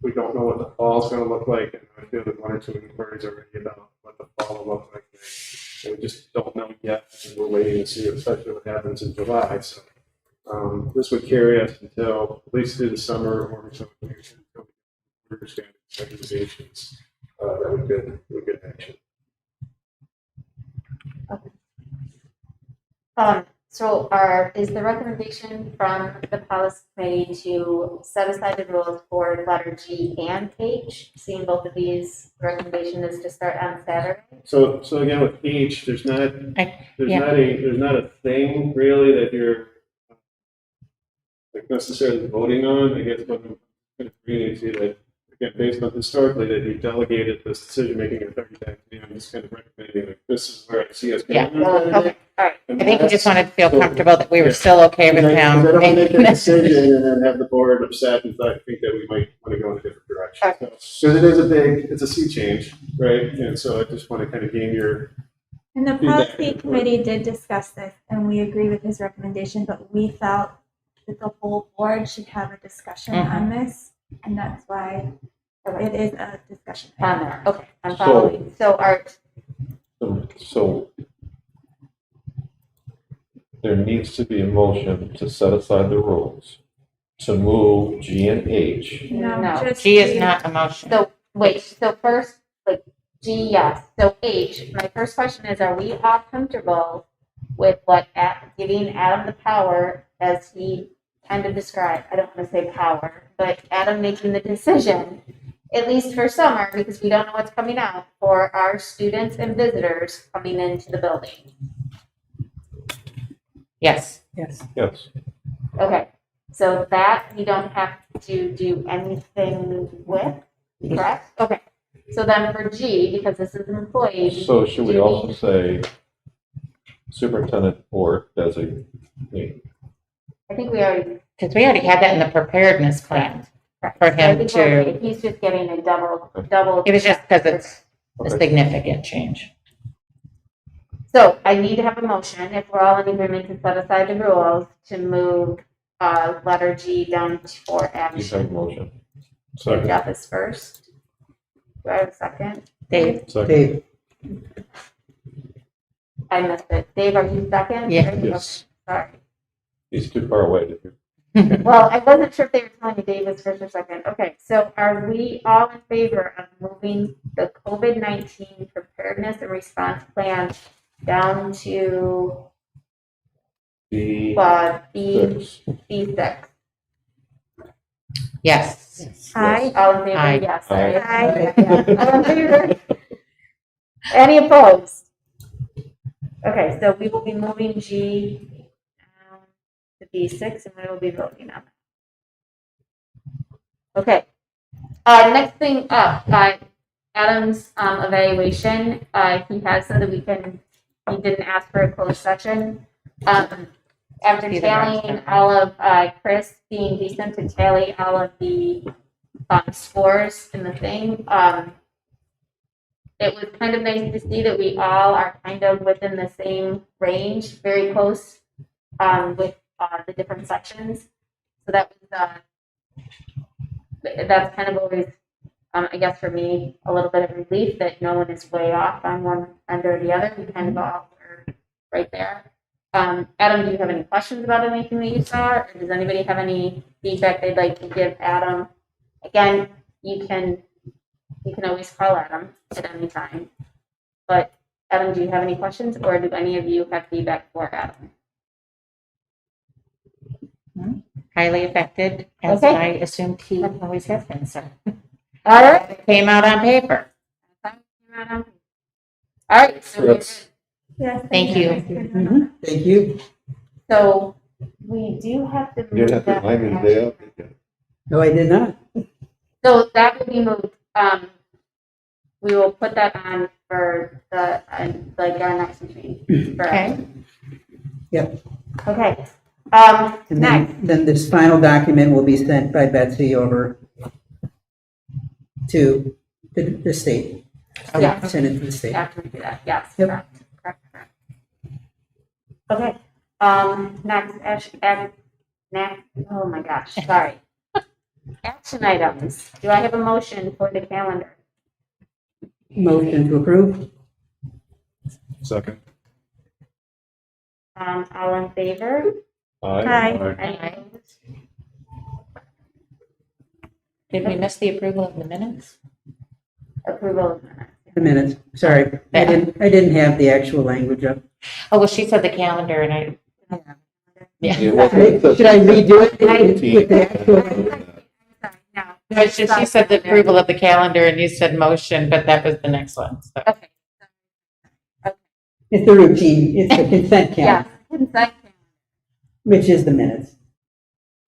We don't know what the fall is going to look like, and I feel that one or two inquiries already about what the fall will look like. And we just don't know yet, and we're waiting to see, especially what happens in July. So this would carry us until at least through the summer, or until we understand recommendations that would get action. So is the recommendation from the policy committee to set aside the rules for letter G and H? Seeing both of these recommendations is to start on Saturday. So again, with H, there's not a thing really that you're like necessarily voting on. I guess what I'm going to bring you to that, again, based on historically that you delegated this decision making authority back to me, I'm just kind of recommending like this is where I see us going. Yeah. Okay, all right. I think we just wanted to feel comfortable that we were still okay with I him. don't want to make a decision and then have the board upset and think that we might want to go in a different direction. Okay. Because it's a sea change, right? And so I just want to kind of gain your. And the Feedback. policy committee did discuss this, and we agree with his recommendation, but we felt that the whole board should have a discussion on this, and that's why it is a discussion. On there. Okay, I'm following. So So there needs to be a motion to set aside the rules to move G and H. No, just G is the- not a motion. so first, like G, yes. So H, my first question is, are we all comfortable with giving Adam the power as he kind of described? I don't want to say power, but Adam making the decision, at least for summer, because we don't know what's coming out, for our students and visitors coming into the building. Yes. Yes. Yes. Okay, so that we don't have to do anything with, correct? Okay, so then for G, because this is an employee. So should we do also say superintendent or designate? I think we already. Because we already had that in the preparedness plan correct. for So I him think to, we're okay. He's just getting a double. it was just because it's a Okay. significant change. So I need to have a motion, if we're all in agreement to set aside the rules, to move letter G down for You have a action. motion. Second. Jeff is first. Do I have a second? Dave? Second. Dave, I missed it. Dave, are you second? Yeah. Yes. Sorry. He's too far away to hear. Well, I wasn't sure if they were telling me Dave was first or second. Okay, so are we all in favor of moving the COVID-19 preparedness and response plan down to B6. B6? Yes. Aye. All in favor? Aye. Yes. Sorry. Aye. Yeah. All in favor? Any opposed? Okay, so we will be moving G to B6 and we will be voting on that. Okay. Next thing up, Adam's evaluation. He has said that he didn't ask for a closed session. After See the next tallying step. all of Chris being decent to tally all of the scores in the thing, it was kind of nice to see that we all are kind of within the same range, very close with the different sections. So that was that's kind of always, I guess for me, a little bit of relief that no one is way off on one end or the other. We kind of all were right there. Adam, do you have any questions about anything that you saw, or does anybody have any feedback they'd like to give Adam? Again, you can always call Adam at any time. But Adam, do you have any questions, or do any of you have feedback for Adam? Highly affected, as Okay. I assumed he always has been, so. All right. It came out on paper. All right. So, we're good. Yes. Thank you. Mhm. Thank you. So we do have to You move didn't have to that. remind me the day of. No, I did not. So that will be moved. We will put that on for the our next meeting. for- Okay. Yep. Okay. And Next. then this final document will be sent by Betsy over to the state. Yeah. Send it to the state. After we do that, yes. Yep. Correct. Okay. Next, oh my gosh, sorry. Action items. Do I have a motion for the calendar? Motion to approve? Second. All in favor? Aye. Any Aye. opposed? Did we miss the approval of the minutes? Approval of minutes. The minutes, sorry. I didn't have the actual language up. Oh, well, she said the calendar and I. Yeah. Should I redo it with the actual? Sorry, no. No, she said the approval of the calendar and you said motion, but that was the next one, so. Okay. It's the routine, it's the consent Yes, count, consent. which is the minutes.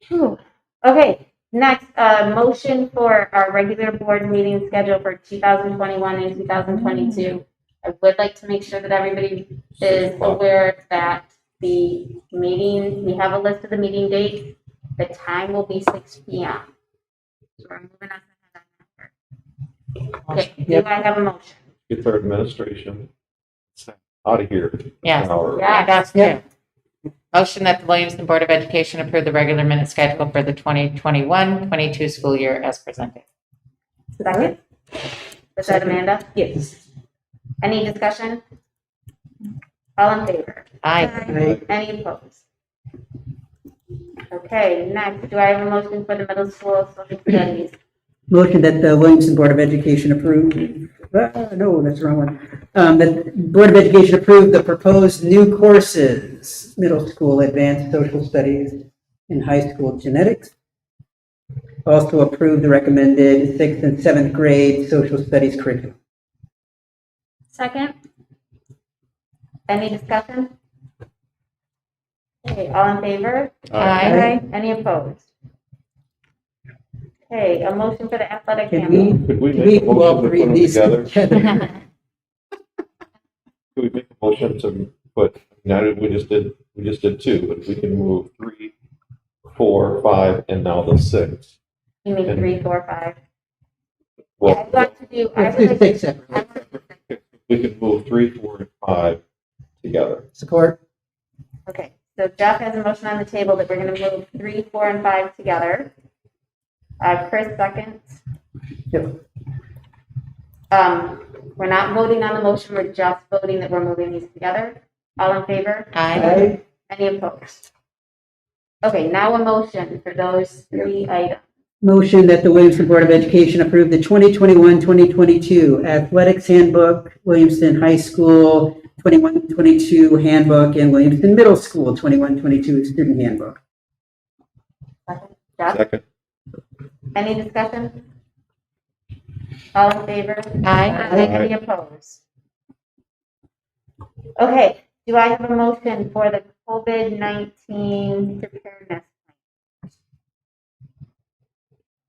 Phew. Okay, next, motion for our regular board meeting schedule for 2021 and 2022. I would like to make sure that everybody is aware that the meeting, we have a list of the meeting dates. The time will be 6 p.m. So we're moving on. Okay, do Yep. I have a motion? Get their administration out of here. Yes. Hour. Yeah. That's Yeah. two. Motion that the Williamston Board of Education approve the regular minute schedule for the 2021-22 school year as presented. Second. Was that Amanda? Yes. Any discussion? All in favor? Aye. Right? Any opposed? Okay, next, do I have a motion for the middle school social studies? Motion that the Williamston Board of Education approve, no, that's the wrong one. The Board of Education approve the proposed new courses, middle school advanced social studies and high school genetics. Also approve the recommended 6th and 7th grade social studies curriculum. Second? Any discussion? Okay, all in favor? Aye. Any opposed? Okay, a motion for the athletic Can handbook. we, Could we can make we a all motion to three put of them these together? together? Could we make a motion to put, now we just did two, but we can move 3, 4, 5, and now the 6. You mean 3, 4, 5? Yeah, Well, I'd like to do, I Let's would do like 6 to, separately. we could move 3, 4, and 5 together. Support? okay, so Jeff has a motion on the table that we're gonna move 3, 4, and 5 together. Chris seconds. Yep. We're not voting on the motion, we're just voting that we're moving these together. All in favor? Aye. Any opposed? Okay, now a motion for those 3 items. Motion that the Williamston Board of Education approve the 2021-2022 Athletics Handbook, Williamston High School 21-22 Handbook, and Williamston Middle School 21-22 Student Handbook. Jeff? Second. Any discussion? All in favor? Aye. Any opposed? Okay, do I have a motion for the COVID-19 preparedness?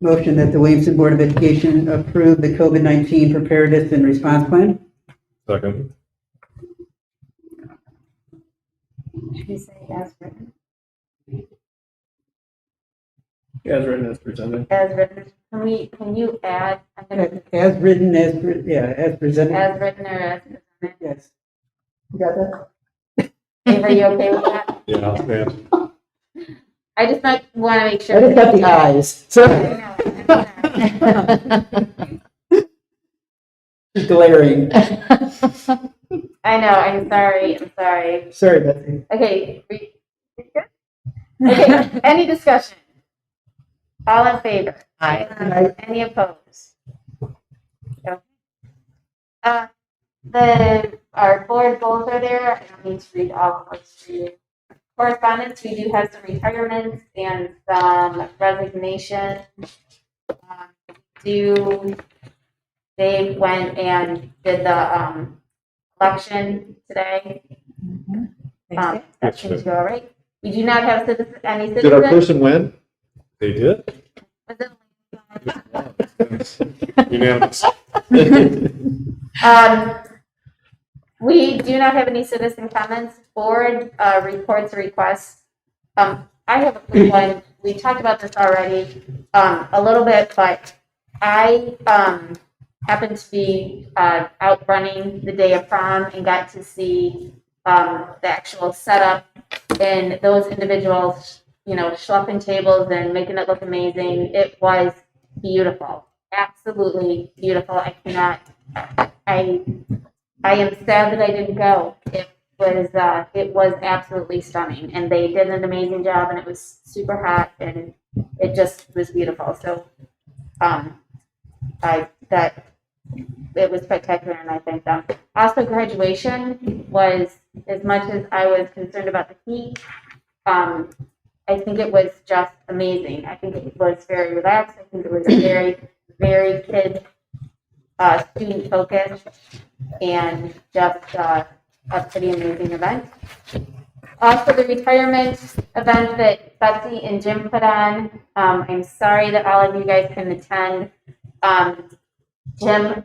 Motion that the Williamston Board of Education approve the COVID-19 preparedness and response plan. Second. Should we say as written? As written, as presented. As written, can you add, I'm gonna, As written, as presented. as written or as presented? Yes. You got that? Dave, are you okay with that? Yeah, I'll stand. I just might want to make sure. I just got the eyes. Glaring. I know, I'm sorry. Sorry, Betsy. Okay. Okay, any discussion? All in favor? Aye. Any opposed? Okay. Our board goals are there. I don't need to read all of those to you. Correspondence, we do have some retirements and some resignation. They went and did the election today. That seems to go all right. We do not have any citizens. Did our person win? They did? Was it- Unanimous. We do not have any citizen comments, board reports or requests. I have a quick one. We talked about this already a little bit, but I happened to be out running the day of prom and got to see the actual setup and those individuals, schlepping tables and making it look amazing. It was beautiful, absolutely beautiful. I am sad that I didn't go. It was absolutely stunning, and they did an amazing job, and it was super hot, and it just was beautiful. So, it was spectacular, and I thank them. Also, graduation was, as much as I was concerned about the heat, I think it was just amazing. I think it was very relaxed. I think it was very, very kid, student focused, and just a pretty amazing event. Also, the retirement event that Betsy and Jim put on. I'm sorry that all of you guys couldn't attend. Jim,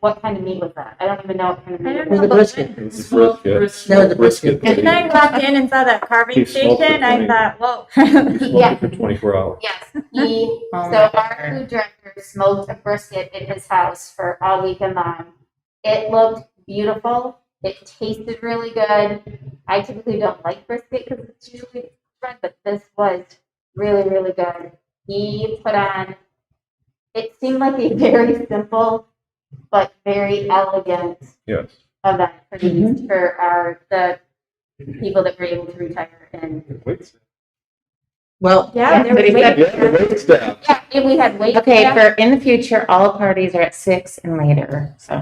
what kind of meat was that? I don't even know what kind of meat it Was was. it brisket? Brisket. That was the brisket. And then I walked in and saw that carving He smoked station, it I funny. thought, whoa. Yeah. For 24 hours. Yes, Oh so my our food director smoked a brisket in his house for all weekend long. It looked beautiful. It tasted really good. I typically don't like brisket because it's usually red, but this was really, really good. He put on, it seemed like a very simple but very elegant Yes. event for the people that were able to retire. And Well, Yeah, there was But he wait. Yeah, the wait staff. yeah, and we had wait. Okay, staff. for in the future, all parties are at 6 and later, so.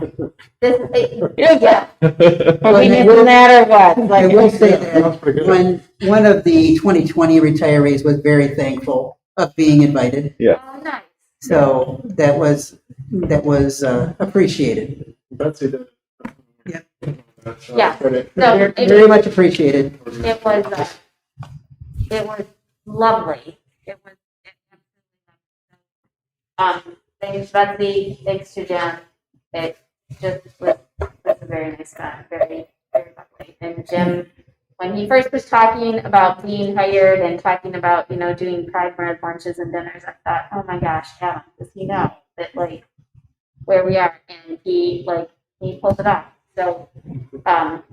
Yeah. Are we missing that or what? I will say That was that pretty good. one of the 2020 retirees was very thankful of being invited. Oh, nice. So that was appreciated. Betsy did. Yep. Yeah. Credit. So Very much appreciated. it was lovely. It was thanks Betsy, thanks to Jen. It just was a very nice time, very, very lovely. And Jim, when he first was talking about being hired and talking about, doing Pride Month lunches and dinners, I thought, oh my gosh, Adam, does he know that where we are? And he pulled it off. So it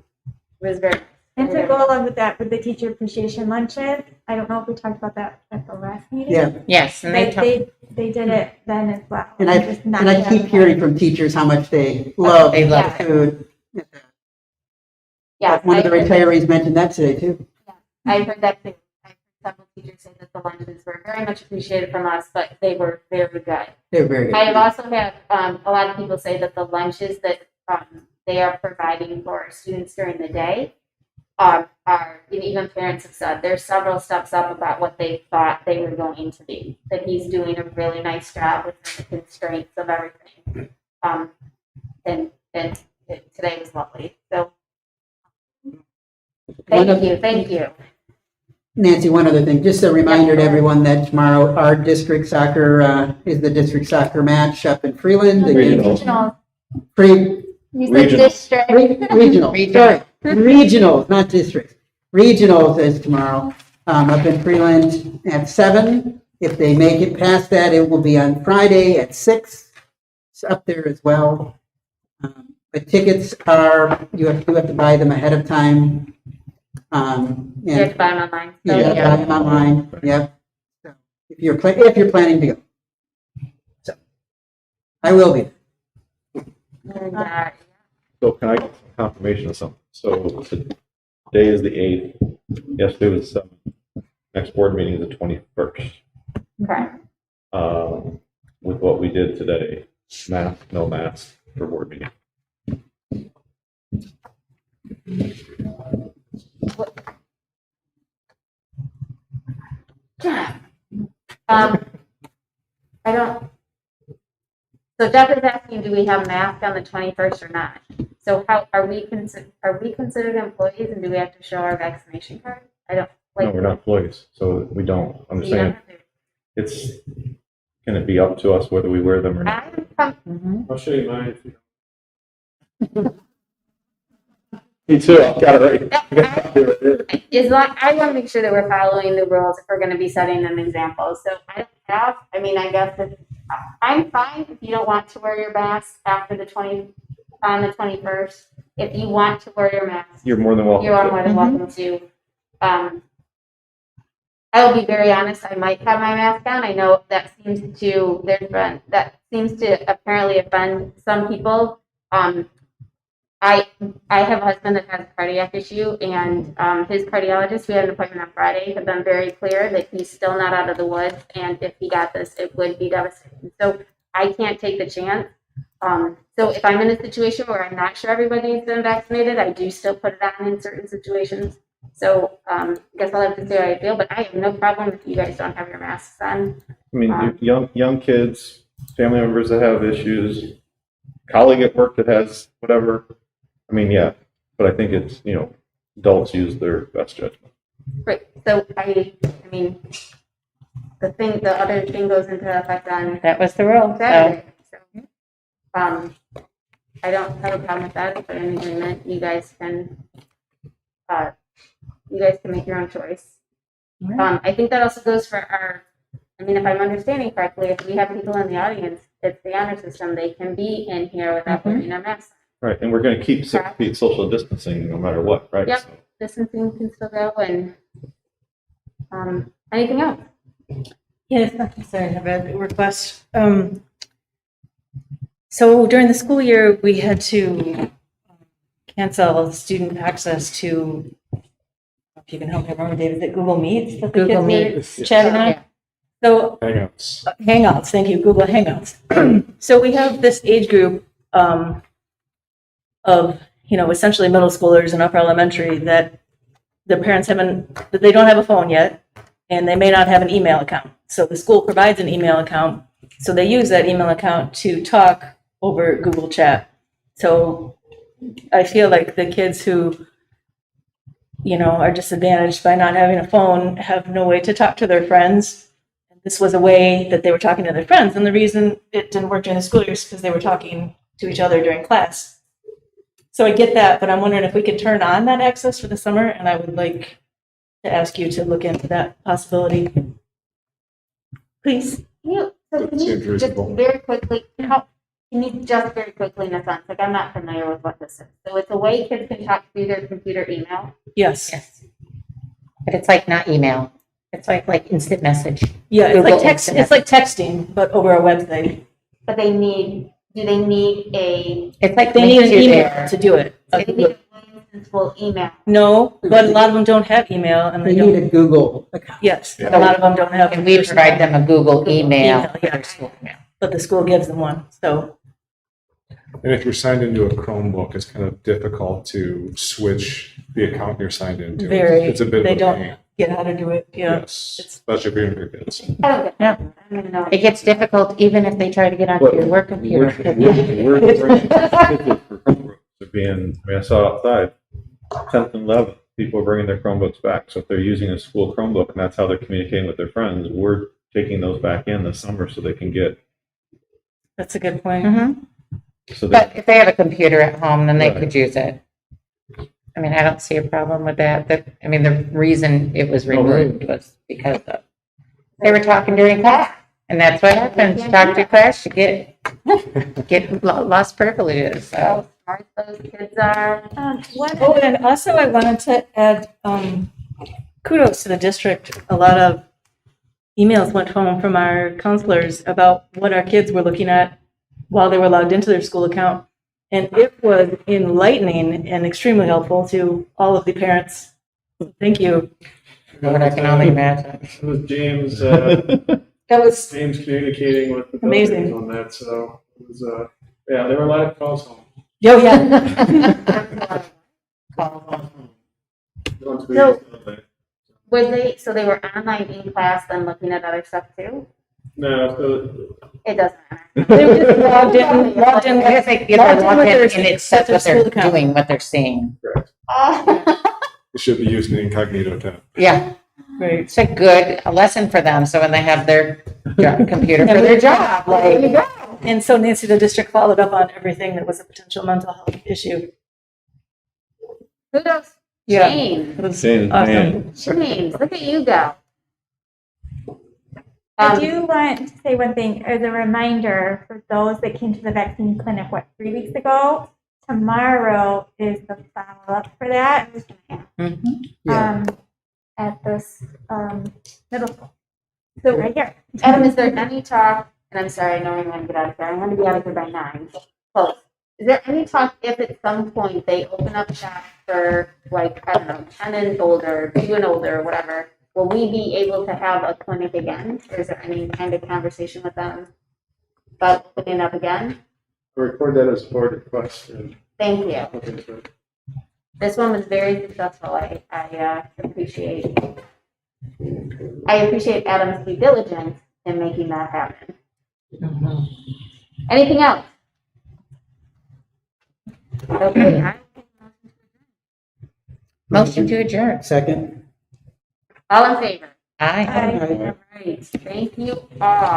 was very. And to go along with that, with the teacher appreciation lunches, I don't know if we talked about that at the last meeting. Yeah. Yes, and they They did it then as well. And I keep hearing from teachers how much they love They love the food. Yeah, One of the I heard retirees mentioned that today too. I heard that too. I heard several teachers say that the lunches were very much appreciated from us, but they were very good. They're very I good. have also had a lot of people say that the lunches that they are providing for our students during the day are, and even parents have said, they're several steps up about what they thought they were going to be. That he's doing a really nice job with the constraints of everything. And today was lovely. So thank you. Nancy, one other thing, just a reminder to everyone that tomorrow our district soccer is the district soccer match up in Freeland. Regional. Pre, You said Regional. district. regional, sorry, regionals, not districts. Regionals is tomorrow, up in Freeland at 7. If they make it past that, it will be on Friday at 6. It's up there as well. But tickets are, you have to buy them ahead of time. You have And to buy them online. you have to buy them online, yep. So if you're planning to go. So, I will be. And, So can I get some confirmation of something? So today is the 8th, yesterday was the 7th, next board meeting is the 21st. okay. With what we did today, mask, no mask for board meeting. I don't. So Jeff is asking, do we have masks on the 21st or not? So how are we considered employees, and do we have to show our vaccination card? I don't like. No, we're not employees, so we don't. I'm just You don't saying, have to. it's, can it be up to us whether we wear them or not? I'll show you mine if you don't. Me too, I've got it right. Is like, I want to make sure that we're following the rules if we're going to be setting an example. So I don't have, I mean, I guess if, I'm fine if you don't want to wear your mask after the 21st. If you want to wear your mask, You're more than welcome you are to. more than welcome to. I'll be very honest, I might have my mask on. I know that seems to apparently offend some people. I have a husband that has a cardiac issue, and his cardiologist, we had an appointment on Friday, have been very clear that he's still not out of the woods, and if he got this, it would be devastating. So I can't take the chance. So if I'm in a situation where I'm not sure everybody's been vaccinated, I do still put it on in certain situations. So I guess I'll have to say how I feel, but I have no problem if you guys don't have your masks on. I mean, young kids, family members that have issues, colleague at work that has whatever. I mean, yeah, but I think it's, adults use their best judgment. Right. So I mean, the other thing goes into effect on That was the rule. So Saturday. So, I don't have a problem with that. If we're in agreement, you guys can make your own choice. I think that also goes for if I'm understanding correctly, if we have people in the audience, it's the honor system, they can be in here without putting a mask on. Right, and we're going to keep 6 feet social distancing no matter what, right? Yep. So, Distancing can still go, and anything else? Yes, sorry, I have a request. So during the school year, we had to cancel student access to, if you can help me remember, David, is it Google Meets that the Google kids Meet. were chatting on? Yeah. So Hangouts. Hangouts, thank you, Google Hangouts. So we have this age group of, essentially middle schoolers and upper elementary that their parents they don't have a phone yet, and they may not have an email account. So the school provides an email account. So they use that email account to talk over Google Chat. So I feel like the kids who, are disadvantaged by not having a phone have no way to talk to their friends. This was a way that they were talking to their friends. And the reason it didn't work during the school year is because they were talking to each other during class. So I get that, but I'm wondering if we could turn on that access for the summer, and I would like to ask you to look into that possibility. Please. Can you Seems just reasonable. very quickly, in a sense, like I'm not familiar with what this is. So it's a way kids can talk through their computer email. Yes. yes. But it's like not email. It's like instant message. Yeah, it's like Google text. Instant It's like texting, but over a website. But do they need a, It's like They need an linked to email their- to do it. they need a Williamston's full email? No, but a lot of them don't have email, and They they need don't. a Google account. Yes, a lot of them don't have. And we provide them a Google email Email, for yeah. their school email. But the school gives them one. So And if you're signed into a Chromebook, it's kind of difficult to switch the account you're signed into. Very. It's a bit They of a don't pain. get how to do it, yeah. Yes, especially if you're in your kids. I don't get Yeah. that. I don't even know. It gets difficult even if they try to get onto your work computer. They're being, I mean, I saw outside, 10th and 11th, people are bringing their Chromebooks back. So if they're using a school Chromebook and that's how they're communicating with their friends, we're taking those back in this summer so they can get, That's a good point. Mhm. so they, But if they have a computer at home, then they Right. could use it. I mean, I don't see a problem with that. I mean, the reason it was removed was because of, they were talking during class. And that's what happens. You talk to class, you get lost privileges, so. How smart those kids are. Oh, and also I wanted to add kudos to the district. A lot of emails went home from our counselors about what our kids were looking at while they were logged into their school account. And it was enlightening and extremely helpful to all of the parents. Thank you. What I can only imagine. It was James, That was James communicating with the Amazing. buildings on that, so it was, yeah, there were a lot of calls home. Oh, yeah. Once we So- installed that. So they were online in class, then looking at other stuff too? No, so It doesn't matter. They were just logged in. I guess they get Logged their in with login their- and it says their what they're school account. doing, what they're seeing. It should be used in incognito tab. Yeah, Right. it's a good lesson for them. So when they have their computer for their job, There you like, go. And so Nancy, the district followed up on everything that was a potential mental health issue. Kudos, Yeah. James. It was Saying, awesome. James, look at you go. I do want to say one thing as a reminder for those that came to the vaccine clinic, 3 weeks ago? Tomorrow is the follow-up for that, mhm. at this, middle school. So right here. Adam, is there any talk, and I'm sorry, I know I'm gonna get out of here, I'm gonna be out of here by 9, close. Is there any talk if at some point they open up shop for like, I don't know, 10 and older, 2 and older, whatever, will we be able to have a clinic again? Or is there any kind of conversation with them about opening up again? record that as a board request and Thank you. look into it. This one was very successful. I appreciate Adam's due diligence in making that happen. Anything else? Okay, Motion to adjourn. Second? all in favor? Aye. All right, thank you all.